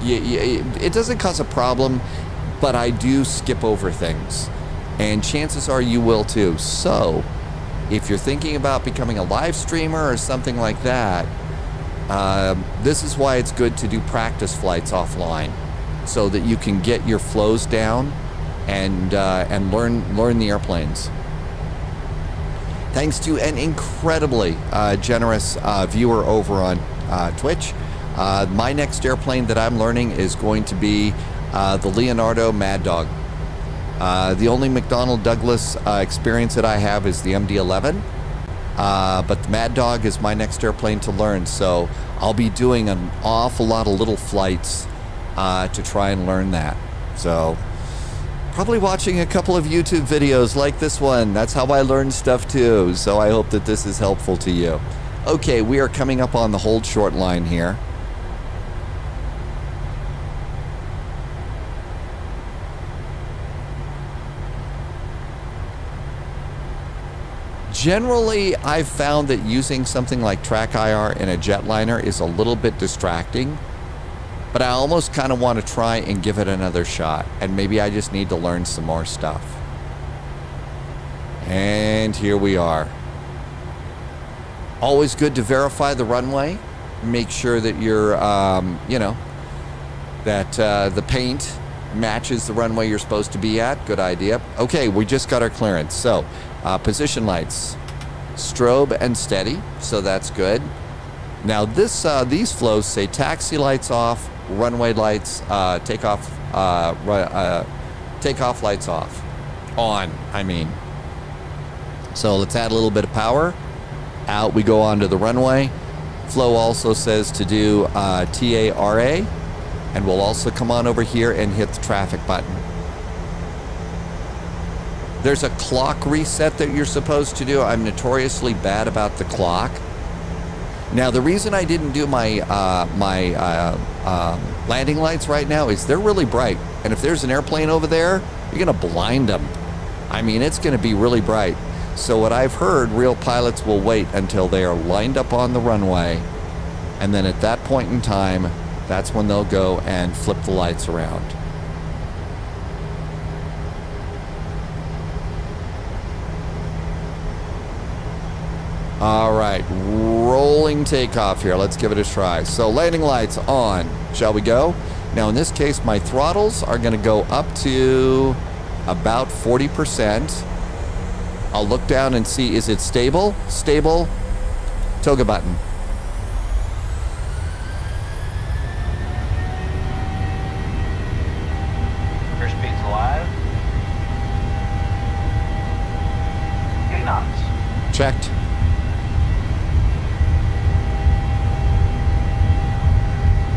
It doesn't cause a problem, but I do skip over things. And chances are you will too. So if you're thinking about becoming a live streamer or something like that, this is why it's good to do practice flights offline, so that you can get your flows down and learn the airplanes. Thanks to an incredibly generous viewer over on Twitch. My next airplane that I'm learning is going to be the Leonardo Mad Dog. The only McDonnell Douglas experience that I have is the MD-11, but the Mad Dog is my next airplane to learn, so I'll be doing an awful lot of little flights to try and learn that. So probably watching a couple of YouTube videos like this one. That's how I learn stuff too, so I hope that this is helpful to you. Okay, we are coming up on the hold short line here. Generally, I've found that using something like Track IR in a jetliner is a little bit distracting, but I almost kind of want to try and give it another shot, and maybe I just need to learn some more stuff. And here we are. Always good to verify the runway. Make sure that you're, you know, that the paint matches the runway you're supposed to be at. Good idea. Okay, we just got our clearance. So, position lights, strobe and steady, so that's good. Now this, these flows say taxi lights off, runway lights, takeoff lights off, on, I mean. So let's add a little bit of power. Out we go onto the runway. Flow also says to do TARA, and we'll also come on over here and hit the traffic button. There's a clock reset that you're supposed to do. I'm notoriously bad about the clock. Now, the reason I didn't do my landing lights right now is they're really bright. And if there's an airplane over there, you're gonna blind them. I mean, it's gonna be really bright. So what I've heard, real pilots will wait until they are lined up on the runway. And then at that point in time, that's when they'll go and flip the lights around. All right, rolling takeoff here. Let's give it a try. So landing lights on. Shall we go? Now in this case, my throttles are going to go up to about 40%. I'll look down and see, is it stable? Stable. Toga button. Airspeed's alive. 8 knots. Checked.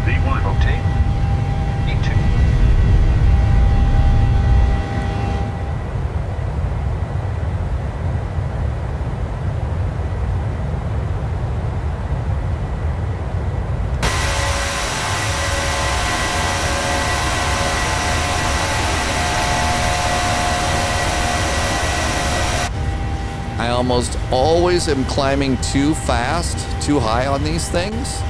V1. Rotate. E2. I almost always am climbing too fast, too high on these things.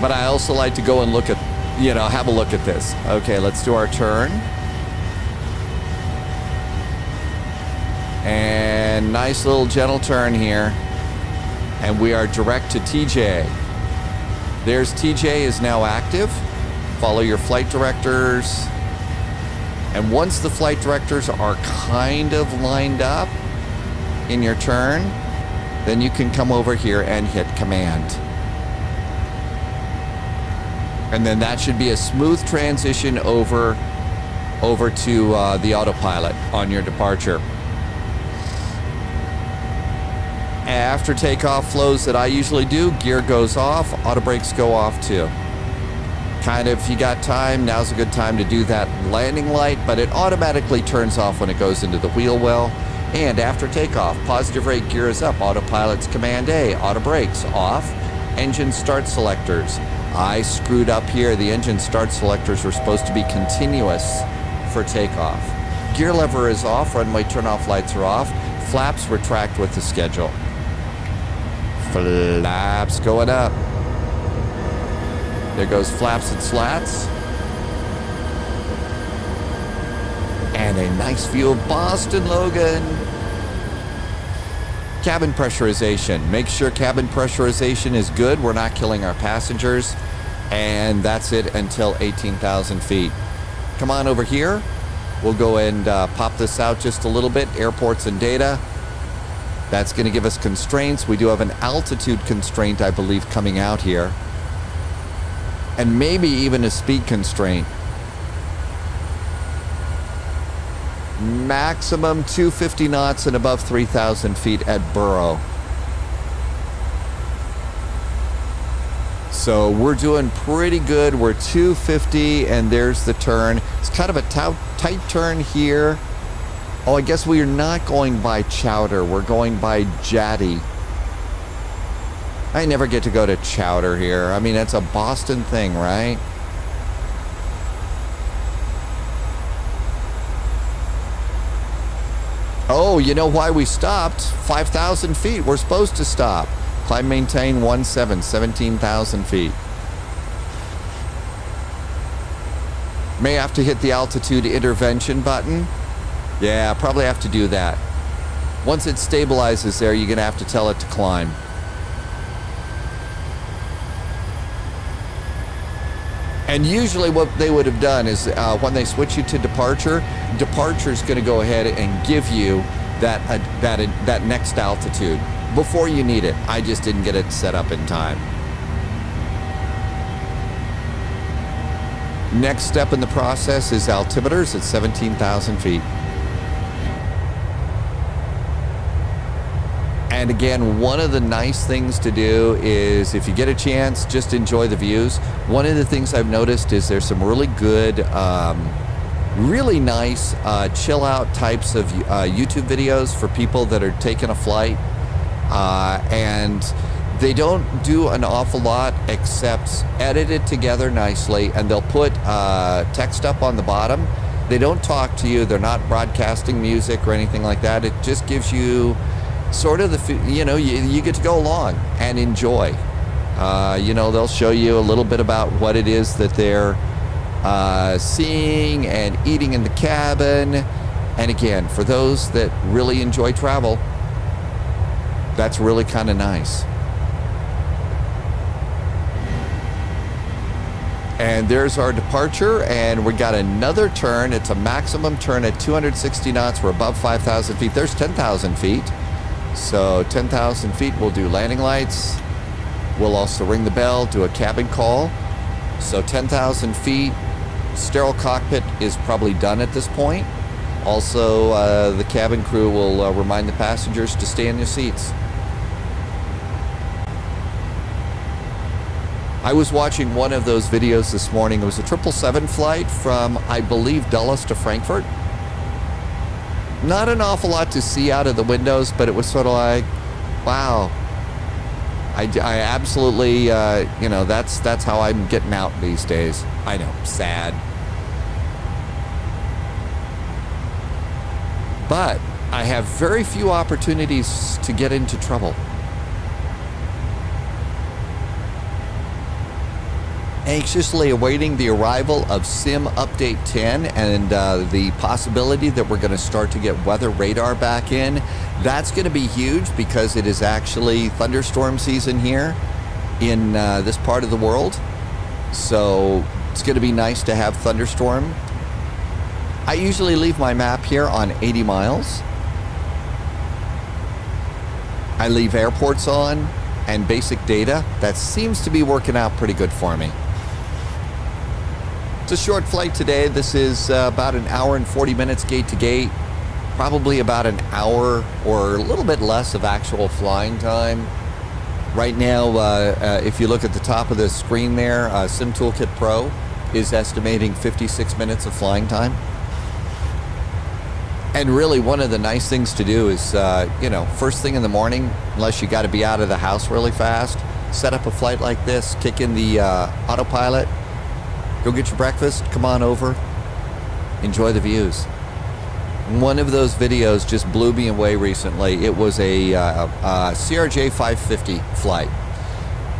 But I also like to go and look at, you know, have a look at this. Okay, let's do our turn. And nice little gentle turn here. And we are direct to TJ. There's TJ is now active. Follow your flight directors. And once the flight directors are kind of lined up in your turn, then you can come over here and hit command. And then that should be a smooth transition over to the autopilot on your departure. After takeoff flows that I usually do, gear goes off, auto brakes go off too. Kind of, if you got time, now's a good time to do that landing light, but it automatically turns off when it goes into the wheel well. And after takeoff, positive rate gear is up, autopilot's command A, auto brakes off, engine start selectors. I screwed up here. The engine start selectors were supposed to be continuous for takeoff. Gear lever is off, runway turn-off lights are off. Flaps retract with the schedule. Flaps going up. There goes flaps and slats. And a nice view of Boston, Logan. Cabin pressurization. Make sure cabin pressurization is good. We're not killing our passengers. And that's it until 18,000 feet. Come on over here. We'll go and pop this out just a little bit. Airports and data. That's going to give us constraints. We do have an altitude constraint, I believe, coming out here. And maybe even a speed constraint. Maximum 250 knots and above 3,000 feet at Burrow. So we're doing pretty good. We're 250 and there's the turn. It's kind of a tight turn here. Oh, I guess we are not going by Chowder. We're going by Jatty. I never get to go to Chowder here. I mean, it's a Boston thing, right? Oh, you know why we stopped? 5,000 feet. We're supposed to stop. Climb, maintain, 17,000 feet. May have to hit the altitude intervention button. Yeah, probably have to do that. Once it stabilizes there, you're going to have to tell it to climb. And usually what they would have done is when they switch you to departure, departure is going to go ahead and give you that next altitude before you need it. I just didn't get it set up in time. Next step in the process is altimeters at 17,000 feet. And again, one of the nice things to do is if you get a chance, just enjoy the views. One of the things I've noticed is there's some really good, really nice chill out types of YouTube videos for people that are taking a flight. And they don't do an awful lot except edit it together nicely, and they'll put text up on the bottom. They don't talk to you. They're not broadcasting music or anything like that. It just gives you sort of the, you know, you get to go along and enjoy. You know, they'll show you a little bit about what it is that they're seeing and eating in the cabin. And again, for those that really enjoy travel, that's really kind of nice. And there's our departure, and we got another turn. It's a maximum turn at 260 knots. We're above 5,000 feet. There's 10,000 feet. So 10,000 feet, we'll do landing lights. We'll also ring the bell, do a cabin call. So 10,000 feet, sterile cockpit is probably done at this point. Also, the cabin crew will remind the passengers to stay in their seats. I was watching one of those videos this morning. It was a 777 flight from, I believe, Dulles to Frankfurt. Not an awful lot to see out of the windows, but it was sort of like, wow. I absolutely, you know, that's how I'm getting out these days. I know, sad. But I have very few opportunities to get into trouble. Anxiously awaiting the arrival of Sim Update 10 and the possibility that we're going to start to get weather radar back in. That's going to be huge because it is actually thunderstorm season here in this part of the world. So it's going to be nice to have thunderstorm. I usually leave my map here on 80 miles. I leave airports on and basic data. That seems to be working out pretty good for me. It's a short flight today. This is about an hour and 40 minutes gate to gate. Probably about an hour or a little bit less of actual flying time. Right now, if you look at the top of the screen there, Sim Toolkit Pro is estimating 56 minutes of flying time. And really, one of the nice things to do is, you know, first thing in the morning, unless you got to be out of the house really fast, set up a flight like this, kick in the autopilot, go get your breakfast, come on over, enjoy the views. One of those videos just blew me away recently. It was a CRJ 550 flight.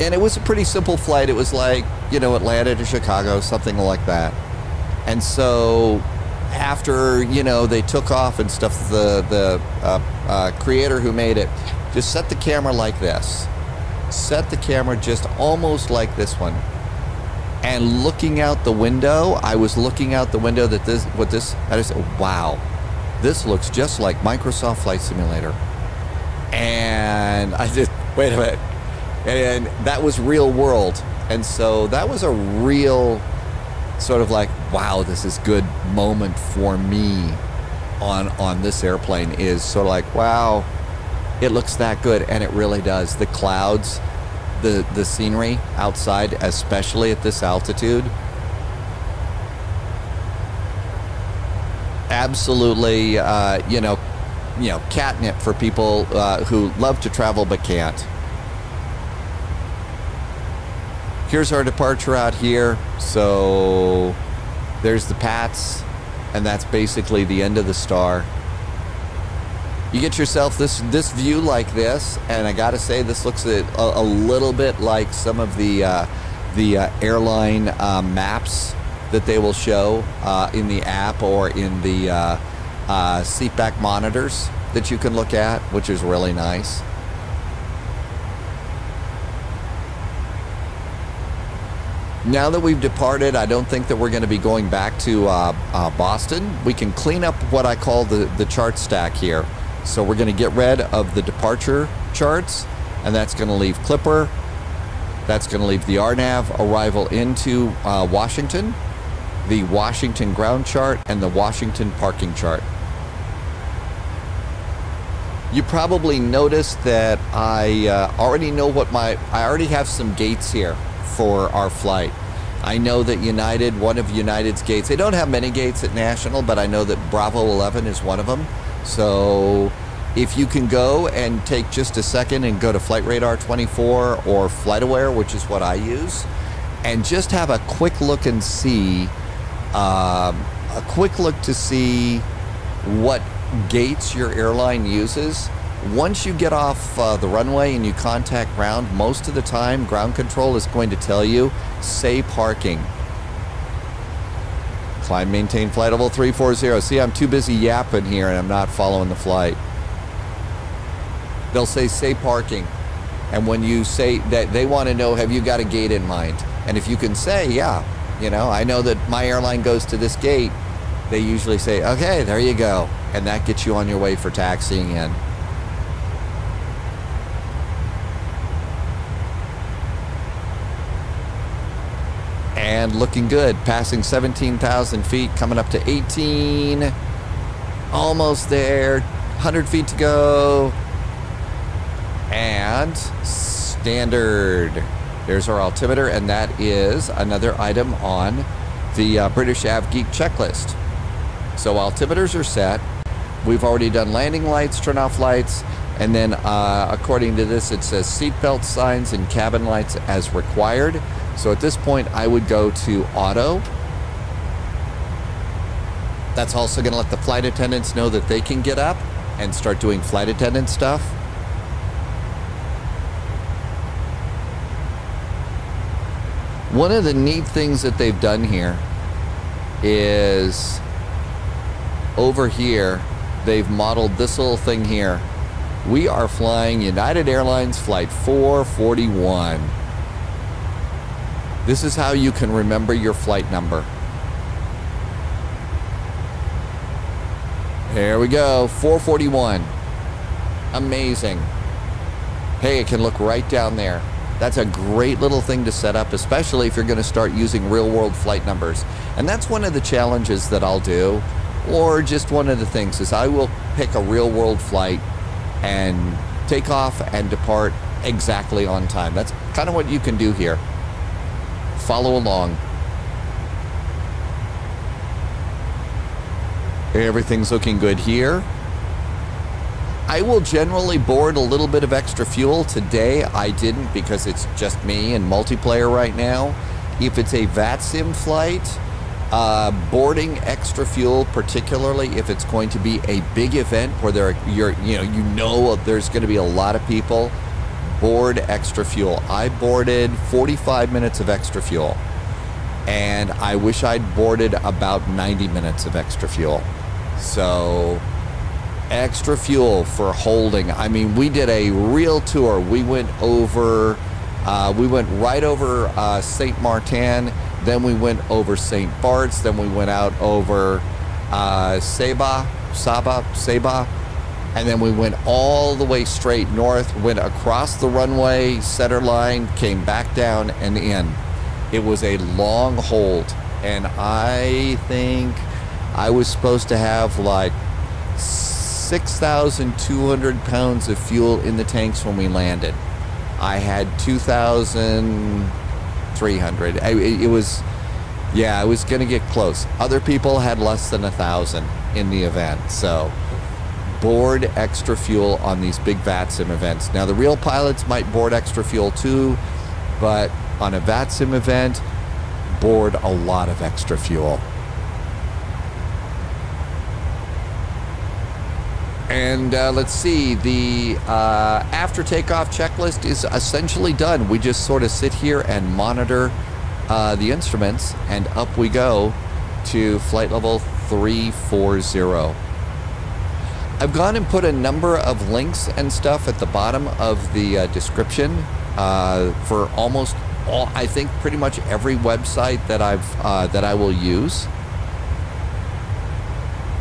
And it was a pretty simple flight. It was like, you know, Atlanta to Chicago, something like that. And so after, you know, they took off and stuff, the creator who made it just set the camera like this. Set the camera just almost like this one. And looking out the window, I was looking out the window that I just said, wow, this looks just like Microsoft Flight Simulator. And I just, wait a minute. And that was real world. And so that was a real sort of like, wow, this is good moment for me on this airplane, is sort of like, wow, it looks that good. And it really does. The clouds, the scenery outside, especially at this altitude, absolutely, you know, catnip for people who love to travel but can't. Here's our departure out here. So there's the Pats, and that's basically the end of the star. You get yourself this view like this, and I gotta say, this looks a little bit like some of the airline maps that they will show in the app or in the seatback monitors that you can look at, which is really nice. Now that we've departed, I don't think that we're going to be going back to Boston. We can clean up what I call the chart stack here. So we're going to get rid of the departure charts, and that's going to leave Clipper. That's going to leave the RNAV arrival into Washington, the Washington ground chart, and the Washington parking chart. You probably noticed that I already know I already have some gates here for our flight. I know that United, one of United's gates, they don't have many gates at National, but I know that Bravo 11 is one of them. So if you can go and take just a second and go to Flight Radar 24 or FlightAware, which is what I use, and just have a quick look and see, what gates your airline uses. Once you get off the runway and you contact ground, most of the time ground control is going to tell you, say parking. Climb, maintain flight level 340. See, I'm too busy yapping here and I'm not following the flight. They'll say parking. And when you say that, they want to know, have you got a gate in mind? And if you can say, yeah, you know, I know that my airline goes to this gate, they usually say, okay, there you go. And that gets you on your way for taxiing in. And looking good, passing 17,000 feet, coming up to 18, almost there, 100 feet to go, and standard. There's our altimeter, and that is another item on the British AvGeek checklist. So altimeters are set. We've already done landing lights, turn off lights, and then according to this, it says seatbelt signs and cabin lights as required. So at this point, I would go to auto. That's also going to let the flight attendants know that they can get up and start doing flight attendant stuff. One of the neat things that they've done here is over here, they've modeled this little thing here. We are flying United Airlines Flight 441. This is how you can remember your flight number. There we go, 441. Amazing. Hey, it can look right down there. That's a great little thing to set up, especially if you're going to start using real-world flight numbers. And that's one of the challenges that I'll do, or just one of the things, is I will pick a real-world flight and take off and depart exactly on time. That's kind of what you can do here. Follow along. Everything's looking good here. I will generally board a little bit of extra fuel. Today I didn't because it's just me and multiplayer right now. If it's a VATSIM flight, Boarding extra fuel, particularly if it's going to be a big event where there's going to be a lot of people, board extra fuel. I boarded 45 minutes of extra fuel, and I wish I'd boarded about 90 minutes of extra fuel. So extra fuel for holding. I mean, we did a real tour. We went right over St. Martin. Then we went over St. Bart's. Then we went out over Saba, and then we went all the way straight north, went across the runway, center line, came back down and in. It was a long hold, and I think I was supposed to have like 6,200 pounds of fuel in the tanks when we landed. I had 2,300. It was going to get close. Other people had less than 1,000 in the event. So board extra fuel on these big VATSIM events. Now the real pilots might board extra fuel too, but on a VATSIM event, board a lot of extra fuel. And let's see, the after takeoff checklist is essentially done. We just sort of sit here and monitor the instruments, and up we go to flight level 340. I've gone and put a number of links and stuff at the bottom of the description for almost all, I think pretty much every website that I will use.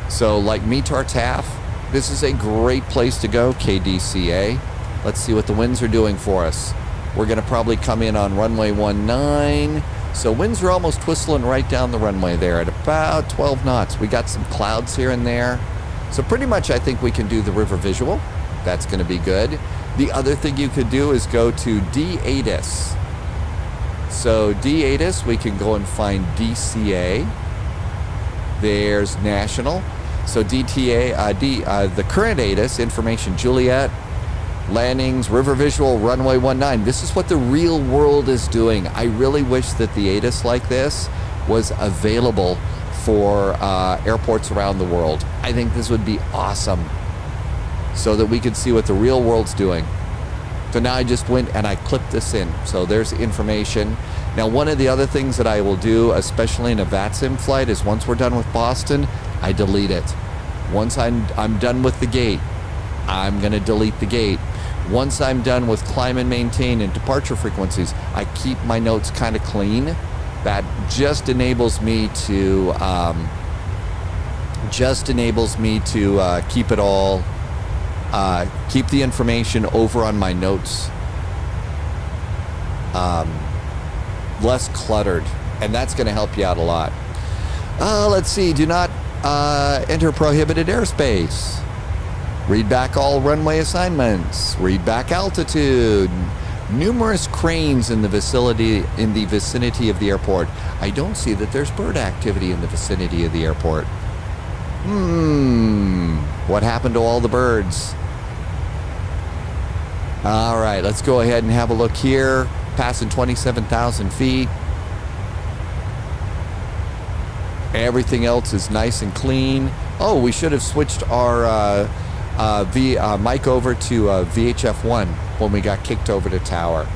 So like METAR TAF, this is a great place to go, KDCA. Let's see what the winds are doing for us. We're going to probably come in on runway 19. So winds are almost whistling right down the runway there at about 12 knots. We got some clouds here and there. So pretty much I think we can do the river visual. That's going to be good. The other thing you could do is go to DIST. So DIST, we can go and find DCA. There's national. So DTA, the current ATIS, information Juliet, landings, river visual, runway 19. This is what the real world is doing. I really wish that the ATIS like this was available for airports around the world. I think this would be awesome, so that we could see what the real world's doing. So now I just went and I clipped this in. So there's information. Now one of the other things that I will do, especially in a VATSIM flight, is once we're done with Boston, I delete it. Once I'm done with the gate, I'm going to delete the gate. Once I'm done with climb and maintain and departure frequencies, I keep my notes kind of clean. That just enables me to keep it all, keep the information over on my notes less cluttered, and that's going to help you out a lot. Let's see. Do not enter prohibited airspace. Read back all runway assignments. Read back altitude. Numerous cranes in the vicinity of the airport. I don't see that there's bird activity in the vicinity of the airport. What happened to all the birds? All right, let's go ahead and have a look here. Passing 27,000 feet. Everything else is nice and clean. Oh, we should have switched our mic over to VHF1 when we got kicked over to tower.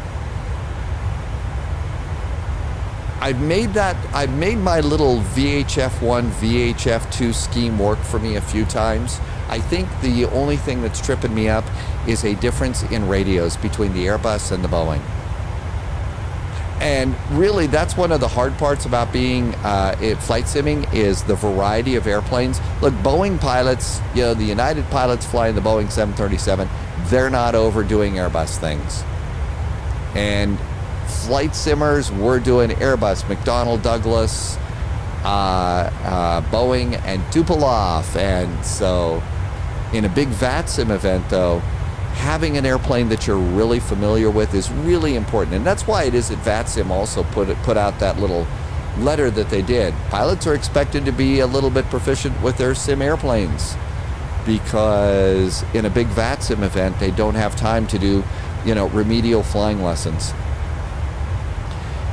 I've made my little VHF1, VHF2 scheme work for me a few times. I think the only thing that's tripping me up is a difference in radios between the Airbus and the Boeing. And really, that's one of the hard parts about being flight simming, is the variety of airplanes. Look, Boeing pilots, the United pilots flying the Boeing 737, they're not overdoing Airbus things. And flight simmers, we're doing Airbus, McDonnell Douglas, Boeing, and Tupolev. And so in a big VATSIM event, though, having an airplane that you're really familiar with is really important. And that's why it is that VATSIM also put out that little letter that they did. Pilots are expected to be a little bit proficient with their sim airplanes, because in a big VATSIM event, they don't have time to do, remedial flying lessons.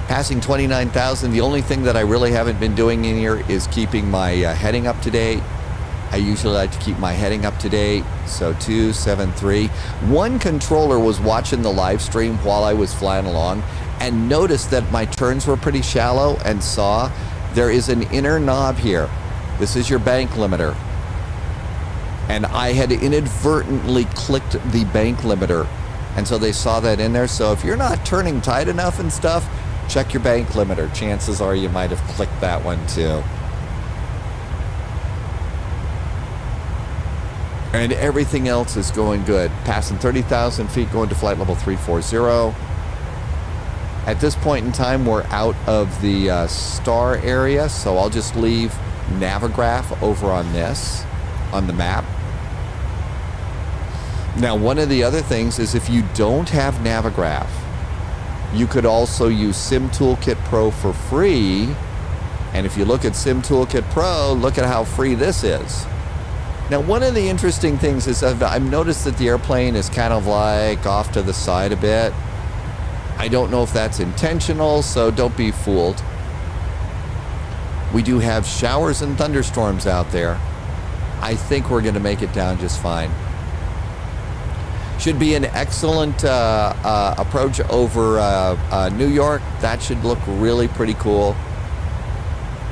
Passing 29,000, the only thing that I really haven't been doing in here is keeping my heading up to date. I usually like to keep my heading up to date, so 273. One controller was watching the live stream while I was flying along and noticed that my turns were pretty shallow and saw there is an inner knob here. This is your bank limiter. And I had inadvertently clicked the bank limiter. And so they saw that in there. So if you're not turning tight enough and stuff, check your bank limiter. Chances are you might have clicked that one too. And everything else is going good. Passing 30,000 feet, going to flight level 340. At this point in time, we're out of the star area, so I'll just leave Navigraph over on this, on the map. Now, one of the other things is if you don't have Navigraph, you could also use Sim Toolkit Pro for free. And if you look at Sim Toolkit Pro, look at how free this is. Now, one of the interesting things is I've noticed that the airplane is kind of like off to the side a bit. I don't know if that's intentional, so don't be fooled. We do have showers and thunderstorms out there. I think we're going to make it down just fine. Should be an excellent approach over New York. That should look really pretty cool.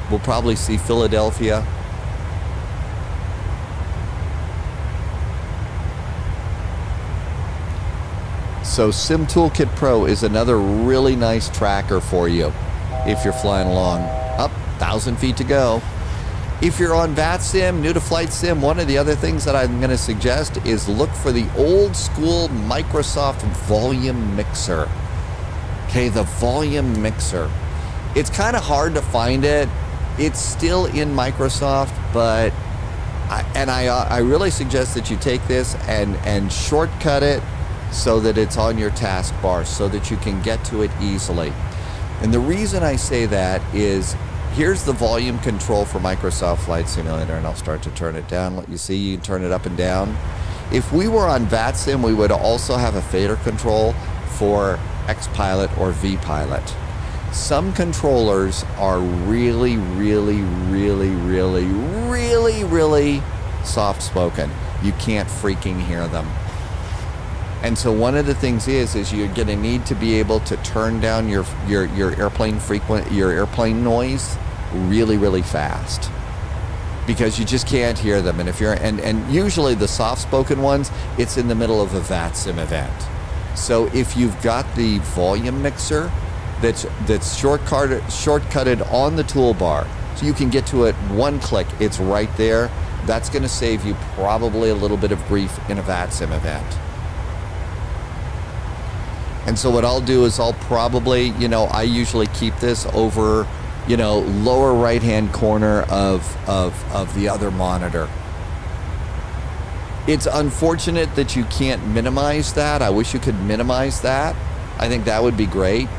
We'll probably see Philadelphia. So Sim Toolkit Pro is another really nice tracker for you if you're flying along. Up, 1,000 feet to go. If you're on VATSIM, new to flight sim, one of the other things that I'm going to suggest is look for the old school Microsoft volume mixer. Okay, the volume mixer. It's kind of hard to find it. It's still in Microsoft, but I really suggest that you take this and shortcut it so that it's on your taskbar so that you can get to it easily. And the reason I say that is here's the volume control for Microsoft Flight Simulator, and I'll start to turn it down. Let you see, you can turn it up and down. If we were on VATSIM, we would also have a fader control for XPilot or VPilot. Some controllers are really, really, really, really, really, really soft-spoken. You can't freaking hear them. And so one of the things is you're going to need to be able to turn down your airplane noise really, really fast, because you just can't hear them. And if you're and usually the soft-spoken ones, it's in the middle of a VATSIM event. So if you've got the volume mixer that's shortcutted on the toolbar, so you can get to it one click, it's right there. That's going to save you probably a little bit of grief in a VATSIM event. And so what I'll do is I'll probably, I usually keep this over, lower right-hand corner of the other monitor. It's unfortunate that you can't minimize that. I wish you could minimize that. I think that would be great.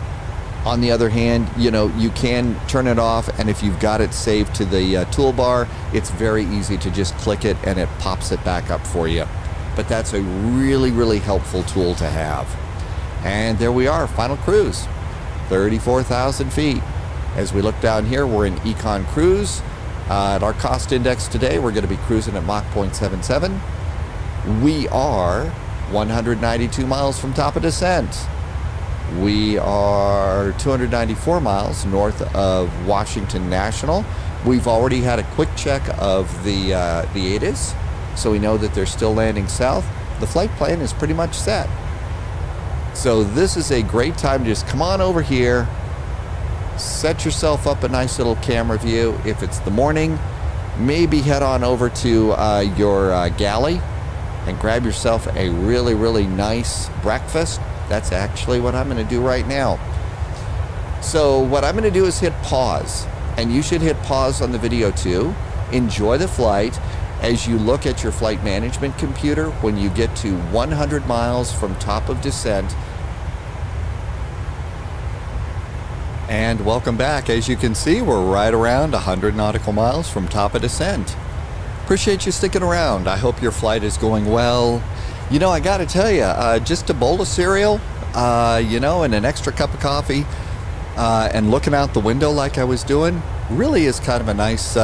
On the other hand, you can turn it off, and if you've got it saved to the toolbar, it's very easy to just click it and it pops it back up for you. But that's a really, really helpful tool to have. And there we are, final cruise, 34,000 feet. As we look down here, we're in Econ Cruise. At our cost index today, we're going to be cruising at Mach 0.77. We are 192 miles from top of descent. We are 294 miles north of Washington National. We've already had a quick check of the ATIS, so we know that they're still landing south. The flight plan is pretty much set. So this is a great time to just come on over here, set yourself up a nice little camera view. If it's the morning, maybe head on over to your galley and grab yourself a really, really nice breakfast. That's actually what I'm going to do right now. So what I'm going to do is hit pause, and you should hit pause on the video too. Enjoy the flight as you look at your flight management computer when you get to 100 miles from top of descent. And welcome back. As you can see, we're right around 100 nautical miles from top of descent. Appreciate you sticking around. I hope your flight is going well. I gotta tell you, just a bowl of cereal, and an extra cup of coffee, and looking out the window like I was doing really is kind of a nice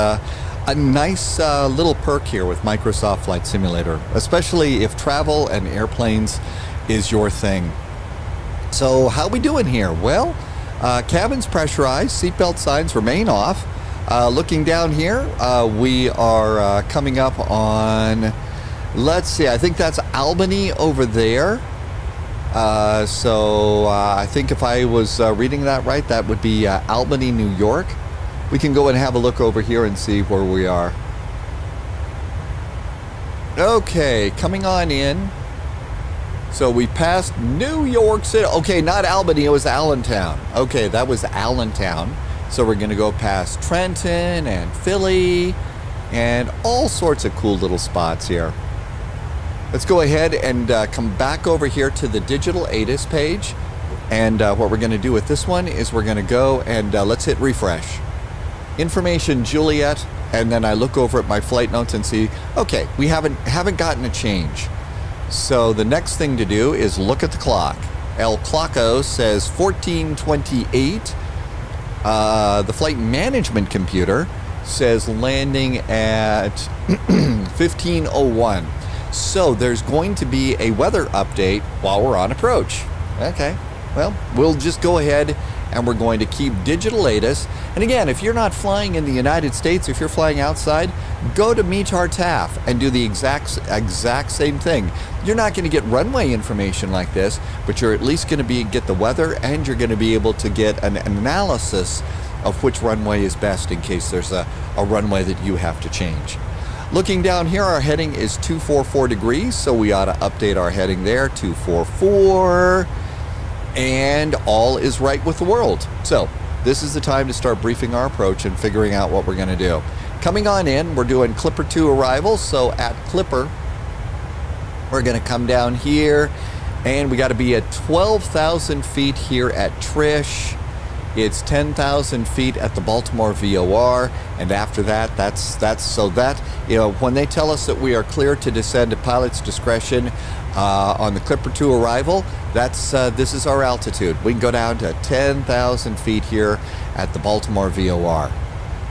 little perk here with Microsoft Flight Simulator, especially if travel and airplanes is your thing. So how we doing here? Well, cabin's pressurized, seatbelt signs remain off. Looking down here, we are coming up on, let's see, I think that's Albany over there. So I think if I was reading that right, that would be Albany, New York. We can go and have a look over here and see where we are. Okay, coming on in. So we passed New York City. Okay, not Albany, it was Allentown. Okay, that was Allentown. So we're going to go past Trenton and Philly and all sorts of cool little spots here. Let's go ahead and come back over here to the digital ATIS page. And what we're going to do with this one is we're going to go and let's hit refresh. Information Juliet, and then I look over at my flight notes and see, okay, we haven't gotten a change. So the next thing to do is look at the clock. El Clocko says 14:28. The flight management computer says landing at 15:01. So there's going to be a weather update while we're on approach. Okay, well, we'll just go ahead and we're going to keep digital ATIS. And again, if you're not flying in the United States, if you're flying outside, go to METAR TAF and do the exact same thing. You're not going to get runway information like this, but you're at least going to get the weather, and you're going to be able to get an analysis of which runway is best in case there's a runway that you have to change. Looking down here, our heading is 244 degrees, so we ought to update our heading there, 244. And all is right with the world. So this is the time to start briefing our approach and figuring out what we're going to do. Coming on in, we're doing Clipper 2 arrival. So at Clipper, we're going to come down here, and we got to be at 12,000 feet here at Trish. It's 10,000 feet at the Baltimore VOR, and after that, that's so that, you know, when they tell us that we are clear to descend at pilot's discretion on the Clipper 2 arrival, that's this is our altitude. We can go down to 10,000 feet here at the Baltimore VOR.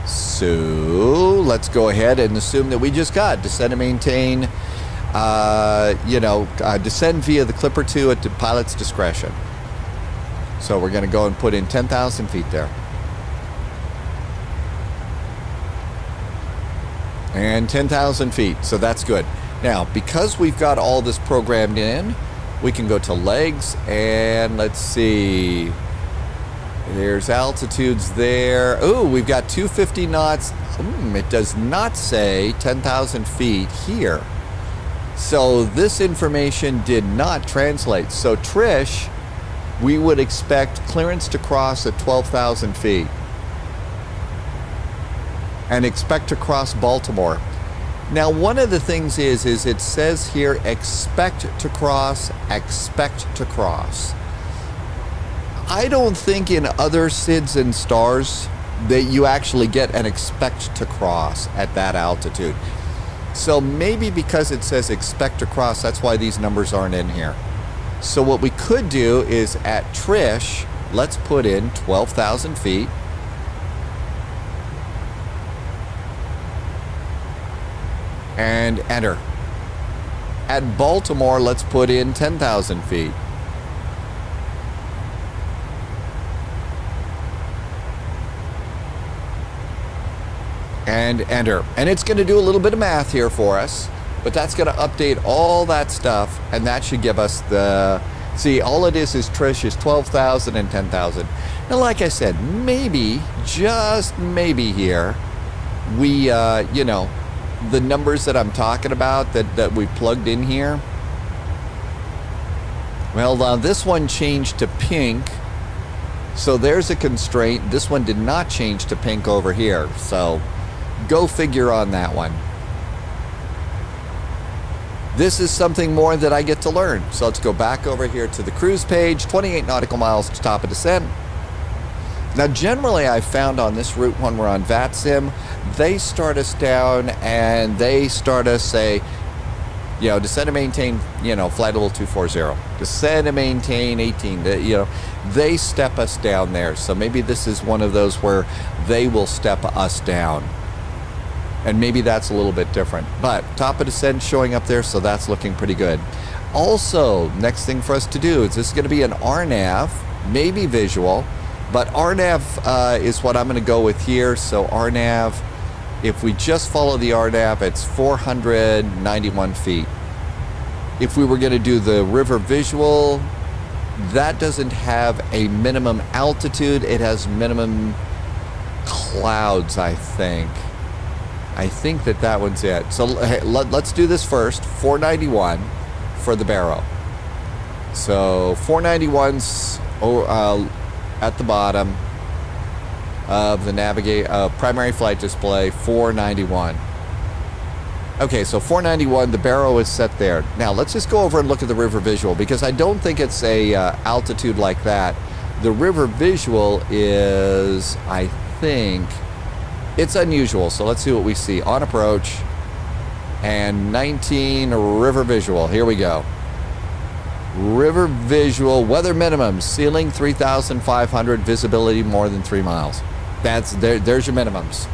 So let's go ahead and assume that we just got descend and maintain, descend via the Clipper 2 at the pilot's discretion. So we're going to go and put in 10,000 feet there. And 10,000 feet, so that's good. Now, because we've got all this programmed in, we can go to legs, and let's see. There's altitudes there. Oh, we've got 250 knots. It does not say 10,000 feet here. So this information did not translate. So Trish, we would expect clearance to cross at 12,000 feet. And expect to cross Baltimore. Now, one of the things is it says here, expect to cross, expect to cross. I don't think in other SIDS and stars that you actually get an expect to cross at that altitude. So maybe because it says expect to cross, that's why these numbers aren't in here. So what we could do is at Trish, let's put in 12,000 feet. And enter. At Baltimore, let's put in 10,000 feet. And enter. And it's going to do a little bit of math here for us, but that's going to update all that stuff, and that should give us the... See, all it is Trish is 12,000 and 10,000. Now, like I said, maybe, just maybe here, we, the numbers that I'm talking about that we plugged in here, well, this one changed to pink, so there's a constraint. This one did not change to pink over here, so go figure on that one. This is something more that I get to learn. So let's go back over here to the cruise page, 28 nautical miles to top of descent. Now, generally, I've found on this route when we're on VATSIM, they start us down and they start us, say, You know, descend and maintain, you know, flight level 240. Descend and maintain 18. You know, they step us down there. So maybe this is one of those where they will step us down. And maybe that's a little bit different. But top of descent showing up there, so that's looking pretty good. Also, next thing for us to do is this is going to be an RNAV, maybe visual. But RNAV is what I'm going to go with here. So RNAV, if we just follow the RNAV, it's 491 feet. If we were going to do the river visual, that doesn't have a minimum altitude. It has minimum clouds, I think. I think that one's it. So hey, let's do this first. 491 for the Barrow. So 491's at the bottom of the primary flight display, 491. Okay, so 491, the Barrow is set there. Now let's just go over and look at the river visual, because I don't think it's a altitude like that. The river visual is, I think, it's unusual. So let's see what we see on approach. And 19 river visual. Here we go. River visual, weather minimum, ceiling 3,500, visibility more than 3 miles. There's your minimums.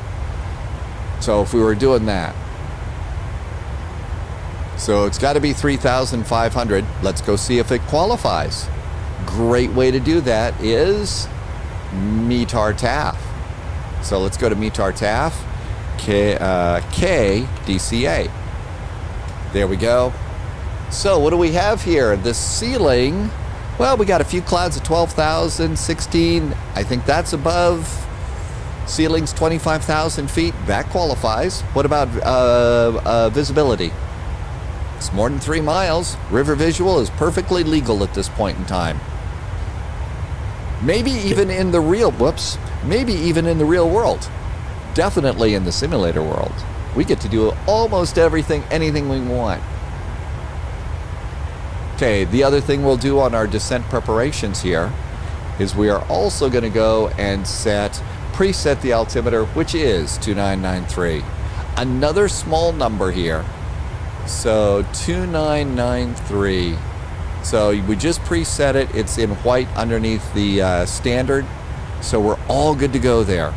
So if we were doing that, so it's got to be 3,500. Let's go see if it qualifies. Great way to do that is METAR TAF. So let's go to METAR TAF, KDCA. There we go. So what do we have here? The ceiling, well, we got a few clouds at 12,000, 16. I think that's above. Ceiling's 25,000 feet. That qualifies. What about visibility? It's more than 3 miles. River visual is perfectly legal at this point in time. Maybe even in the real, maybe even in the real world. Definitely in the simulator world. We get to do almost everything, anything we want. Okay, the other thing we'll do on our descent preparations here is we are also going to go and preset the altimeter, which is 2993. Another small number here. So 2993. So we just preset it. It's in white underneath the standard. So we're all good to go there.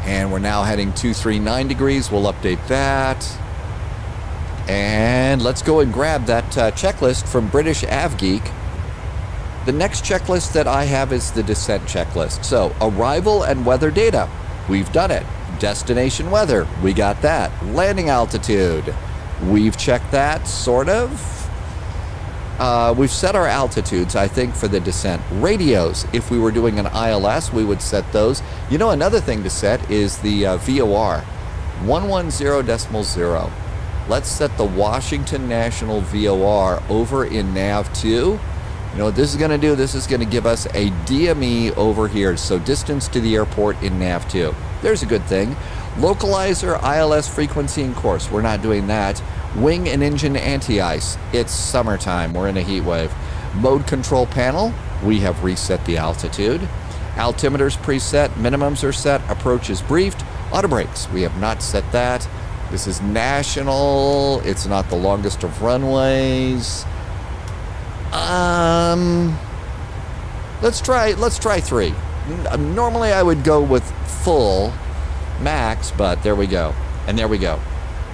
And we're now heading 239 degrees. We'll update that. And let's go and grab that checklist from British AvGeek. The next checklist that I have is the descent checklist. So arrival and weather data, we've done it. Destination weather, we got that. Landing altitude, we've checked that, sort of. We've set our altitudes, I think, for the descent. Radios, if we were doing an ILS, we would set those. You know, another thing to set is the VOR, 110.0. Let's set the Washington National VOR over in NAV2. You know what this is going to do? This is going to give us a DME over here, so distance to the airport in NAV2. There's a good thing. Localizer, ILS frequency and course. We're not doing that. Wing and engine anti-ice. It's summertime. We're in a heat wave. Mode control panel. We have reset the altitude. Altimeters preset. Minimums are set. Approach is briefed. Auto brakes. We have not set that. This is national. It's not the longest of runways. Let's try 3. Normally I would go with full max, but there we go. And there we go.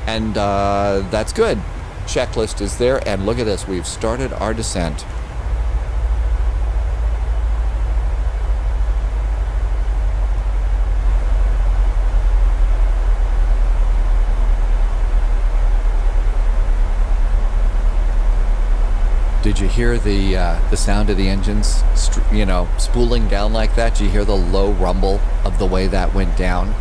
And that's good. Checklist is there, and look at this. We've started our descent. Did you hear the sound of the engines, you know, spooling down like that? Did you hear the low rumble of the way that went down?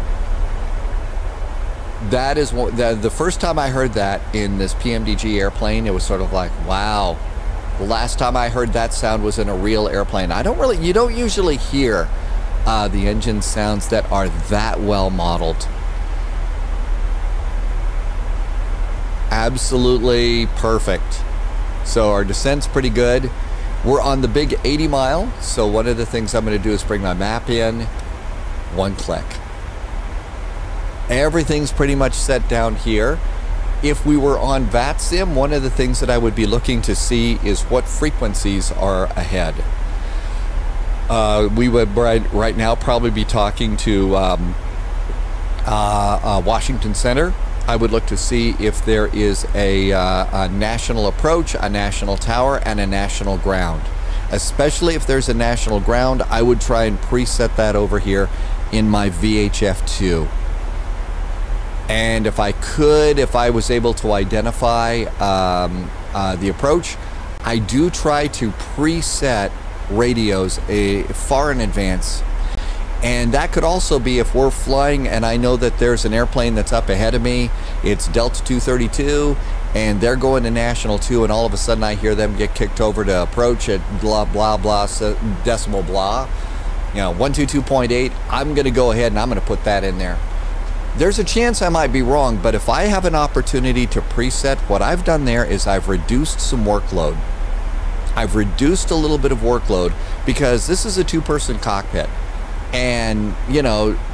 That is the first time I heard that in this PMDG airplane. It was sort of like, wow. The last time I heard that sound was in a real airplane. You don't usually hear the engine sounds that are that well modeled. Absolutely perfect. So our descent's pretty good. We're on the big 80 mile. So one of the things I'm going to do is bring my map in. One click. Everything's pretty much set down here. If we were on VATSIM, one of the things that I would be looking to see is what frequencies are ahead. We would right now probably be talking to Washington Center. I would look to see if there is a national approach, a national tower, and a national ground. Especially if there's a national ground, I would try and preset that over here in my VHF2. And if I could, if I was able to identify the approach, I do try to preset radios far in advance. And that could also be if we're flying and I know that there's an airplane that's up ahead of me, it's Delta 232, and they're going to National 2, and all of a sudden I hear them get kicked over to approach at blah, blah, blah, decimal blah, 122.8, I'm going to go ahead and I'm going to put that in there. There's a chance I might be wrong, but if I have an opportunity to preset, what I've done there is I've reduced some workload. I've reduced a little bit of workload because this is a two-person cockpit. And,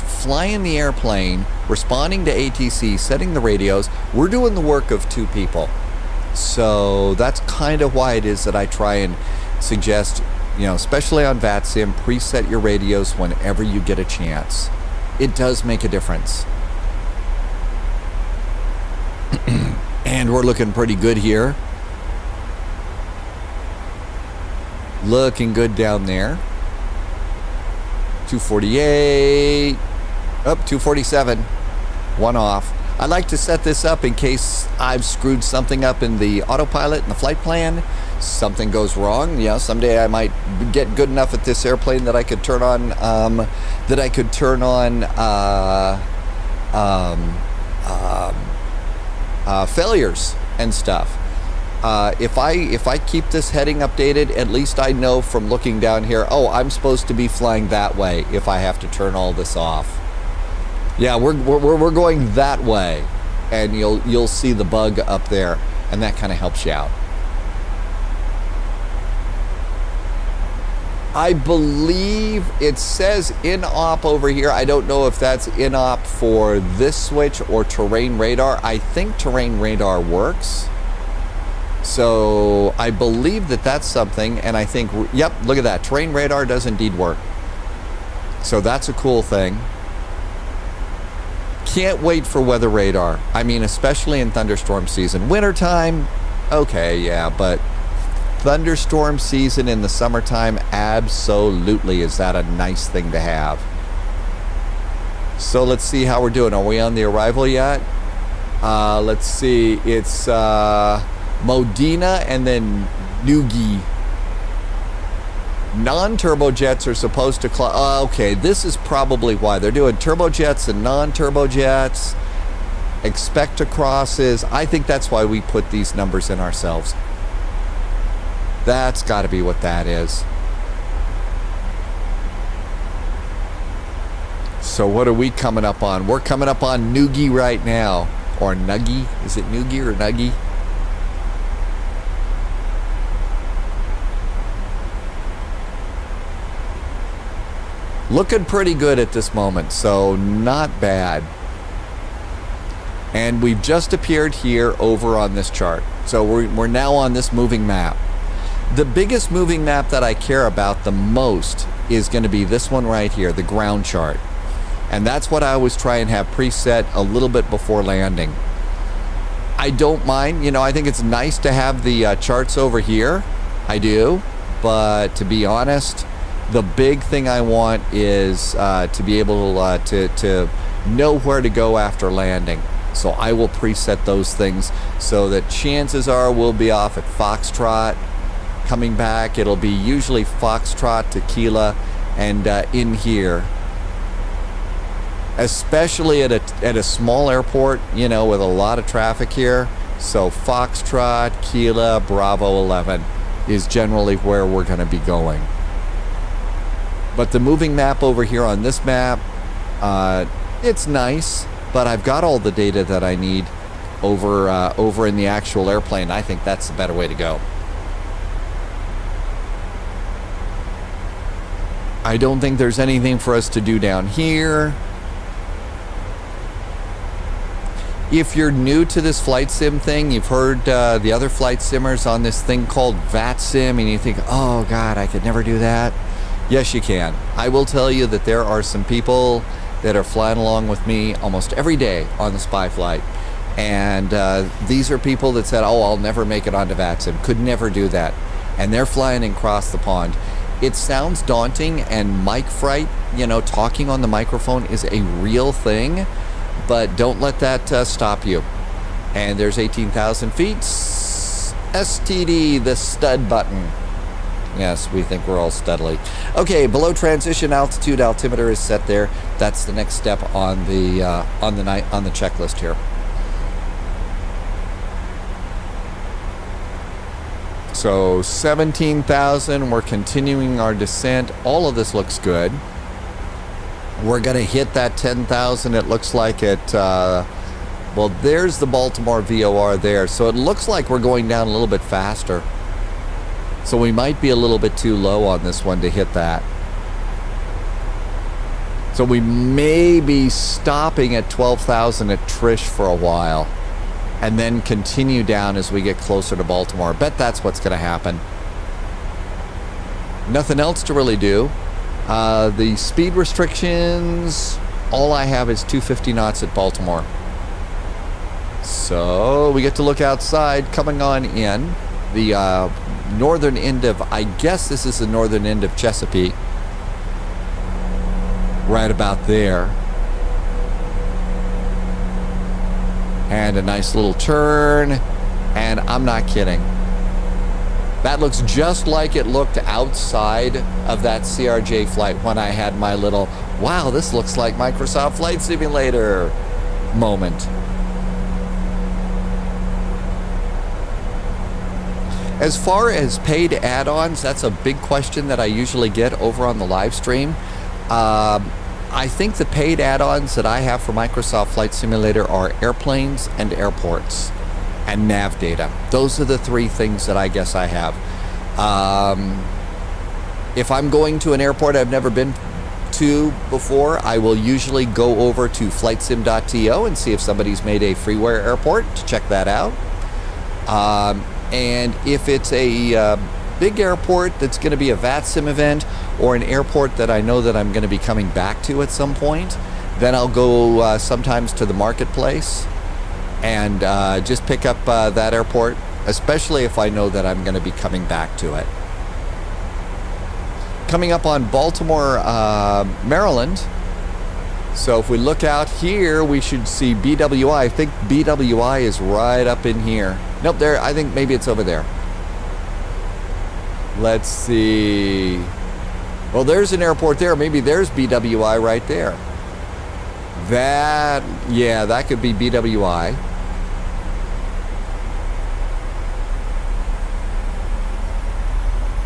flying the airplane, responding to ATC, setting the radios, we're doing the work of two people. So that's kind of why it is that I try and suggest, especially on VATSIM, preset your radios whenever you get a chance. It does make a difference. And we're looking pretty good here. Looking good down there. 248. Up, 247. One off. I like to set this up in case I've screwed something up in the autopilot and the flight plan. Something goes wrong. Someday I might get good enough at this airplane that I could turn on failures and stuff. If I keep this heading updated, at least I know from looking down here, oh, I'm supposed to be flying that way if I have to turn all this off. Yeah, we're going that way, and you'll see the bug up there, and that kind of helps you out. I believe it says in-op over here. I don't know if that's in-op for this switch or terrain radar. I think terrain radar works. So I believe that that's something, and I think, yep, look at that. Terrain radar does indeed work. So that's a cool thing. Can't wait for weather radar. I mean, especially in thunderstorm season. Wintertime, okay, yeah, but thunderstorm season in the summertime, absolutely is that a nice thing to have. So let's see how we're doing. Are we on the arrival yet? Let's see. It's Modena and then Noogie. Non-turbojets are supposed to okay, this is probably why they're doing turbojets and non-turbojets. Expect to crosses. I think that's why we put these numbers in ourselves. That's got to be what that is. So what are we coming up on? We're coming up on Noogie right now. Or Nuggie. Is it Noogie or Nuggie? Looking pretty good at this moment, so not bad. And we've just appeared here over on this chart. So we're now on this moving map. The biggest moving map that I care about the most is going to be this one right here, the ground chart. And that's what I always try and have preset a little bit before landing. I don't mind, I think it's nice to have the charts over here. I do. But to be honest, the big thing I want is to be able to know where to go after landing. So I will preset those things so that chances are we'll be off at Foxtrot. Coming back, it'll be usually Foxtrot, Tequila, and in here. Especially at a small airport, with a lot of traffic here. So Foxtrot, Tequila, Bravo 11 is generally where we're going to be going. But the moving map over here on this map, it's nice, but I've got all the data that I need over in the actual airplane. I think that's the better way to go. I don't think there's anything for us to do down here. If you're new to this flight sim thing, you've heard the other flight simmers on this thing called VATSIM, and you think, oh God, I could never do that. Yes, you can. I will tell you that there are some people that are flying along with me almost every day on the spy flight. And these are people that said, oh, I'll never make it onto VATSIM, could never do that. And they're flying across the pond. It sounds daunting, and mic fright, you know, talking on the microphone is a real thing, but don't let that stop you. And there's 18,000 feet. STD, the stud button. Yes, we think we're all studly. Okay, below transition altitude, altimeter is set there. That's the next step on the checklist here. So 17,000, we're continuing our descent. All of this looks good. We're gonna hit that 10,000. It looks like it, well, there's the Baltimore VOR there. So it looks like we're going down a little bit faster. So we might be a little bit too low on this one to hit that. So we may be stopping at 12,000 at Trish for a while, and then continue down as we get closer to Baltimore. I bet that's what's going to happen. Nothing else to really do. The speed restrictions, all I have is 250 knots at Baltimore. So we get to look outside coming on in. The northern end of, I guess this is the northern end of Chesapeake. Right about there. And a nice little turn, and I'm not kidding. That looks just like it looked outside of that CRJ flight when I had my little, wow, this looks like Microsoft Flight Simulator moment. As far as paid add-ons, that's a big question that I usually get over on the live stream. I think the paid add-ons that I have for Microsoft Flight Simulator are airplanes and airports and nav data. Those are the three things that I guess I have. If I'm going to an airport I've never been to before, I will usually go over to flightsim.to and see if somebody's made a freeware airport to check that out. And if it's a big airport that's going to be a VATSIM event, or an airport that I know that I'm going to be coming back to at some point, then I'll go sometimes to the marketplace and just pick up that airport, especially if I know that I'm going to be coming back to it. Coming up on Baltimore, Maryland. So if we look out here, we should see BWI. I think BWI is right up in here. Nope, there, I think maybe it's over there. Let's see. Well, there's an airport there. Maybe there's BWI right there. That, yeah, that could be BWI.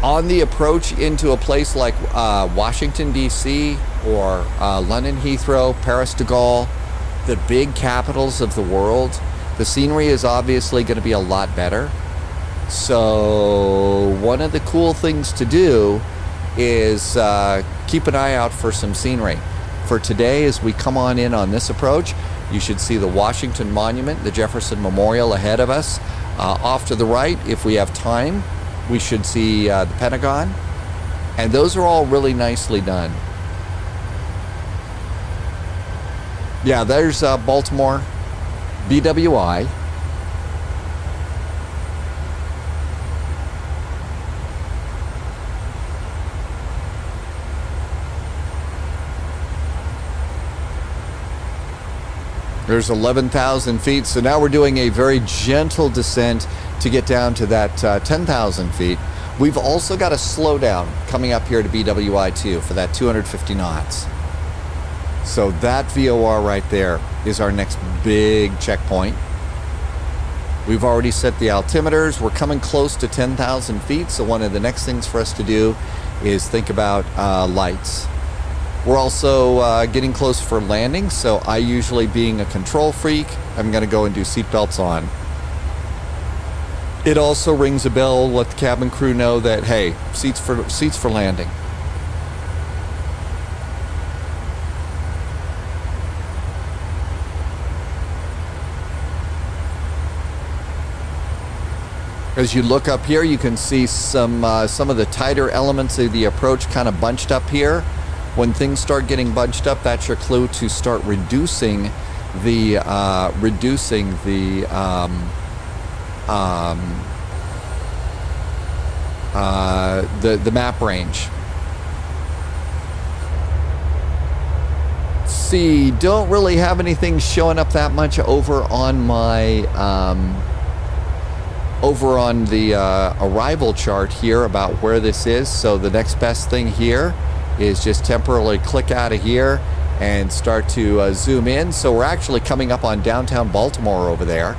On the approach into a place like Washington-DC or London Heathrow, Paris de Gaulle, the big capitals of the world, the scenery is obviously going to be a lot better. So one of the cool things to do is keep an eye out for some scenery. For today, as we come on in on this approach, you should see the Washington Monument, the Jefferson Memorial ahead of us. Off to the right, if we have time, we should see the Pentagon. And those are all really nicely done. Yeah, there's Baltimore, BWI. There's 11,000 feet, so now we're doing a very gentle descent to get down to that 10,000 feet. We've also got a slowdown coming up here to BWI2 for that 250 knots. So that VOR right there is our next big checkpoint. We've already set the altimeters. We're coming close to 10,000 feet, so one of the next things for us to do is think about lights. We're also getting close for landing, so I usually, being a control freak, I'm going to go and do seat belts on. It also rings a bell, let the cabin crew know that, hey, seats for landing. As you look up here, you can see some of the tighter elements of the approach kind of bunched up here. When things start getting bunched up, that's your clue to start reducing the map range. See, don't really have anything showing up that much over on my over on the arrival chart here about where this is. So the next best thing here is just temporarily click out of here and start to zoom in. So we're actually coming up on downtown Baltimore over there.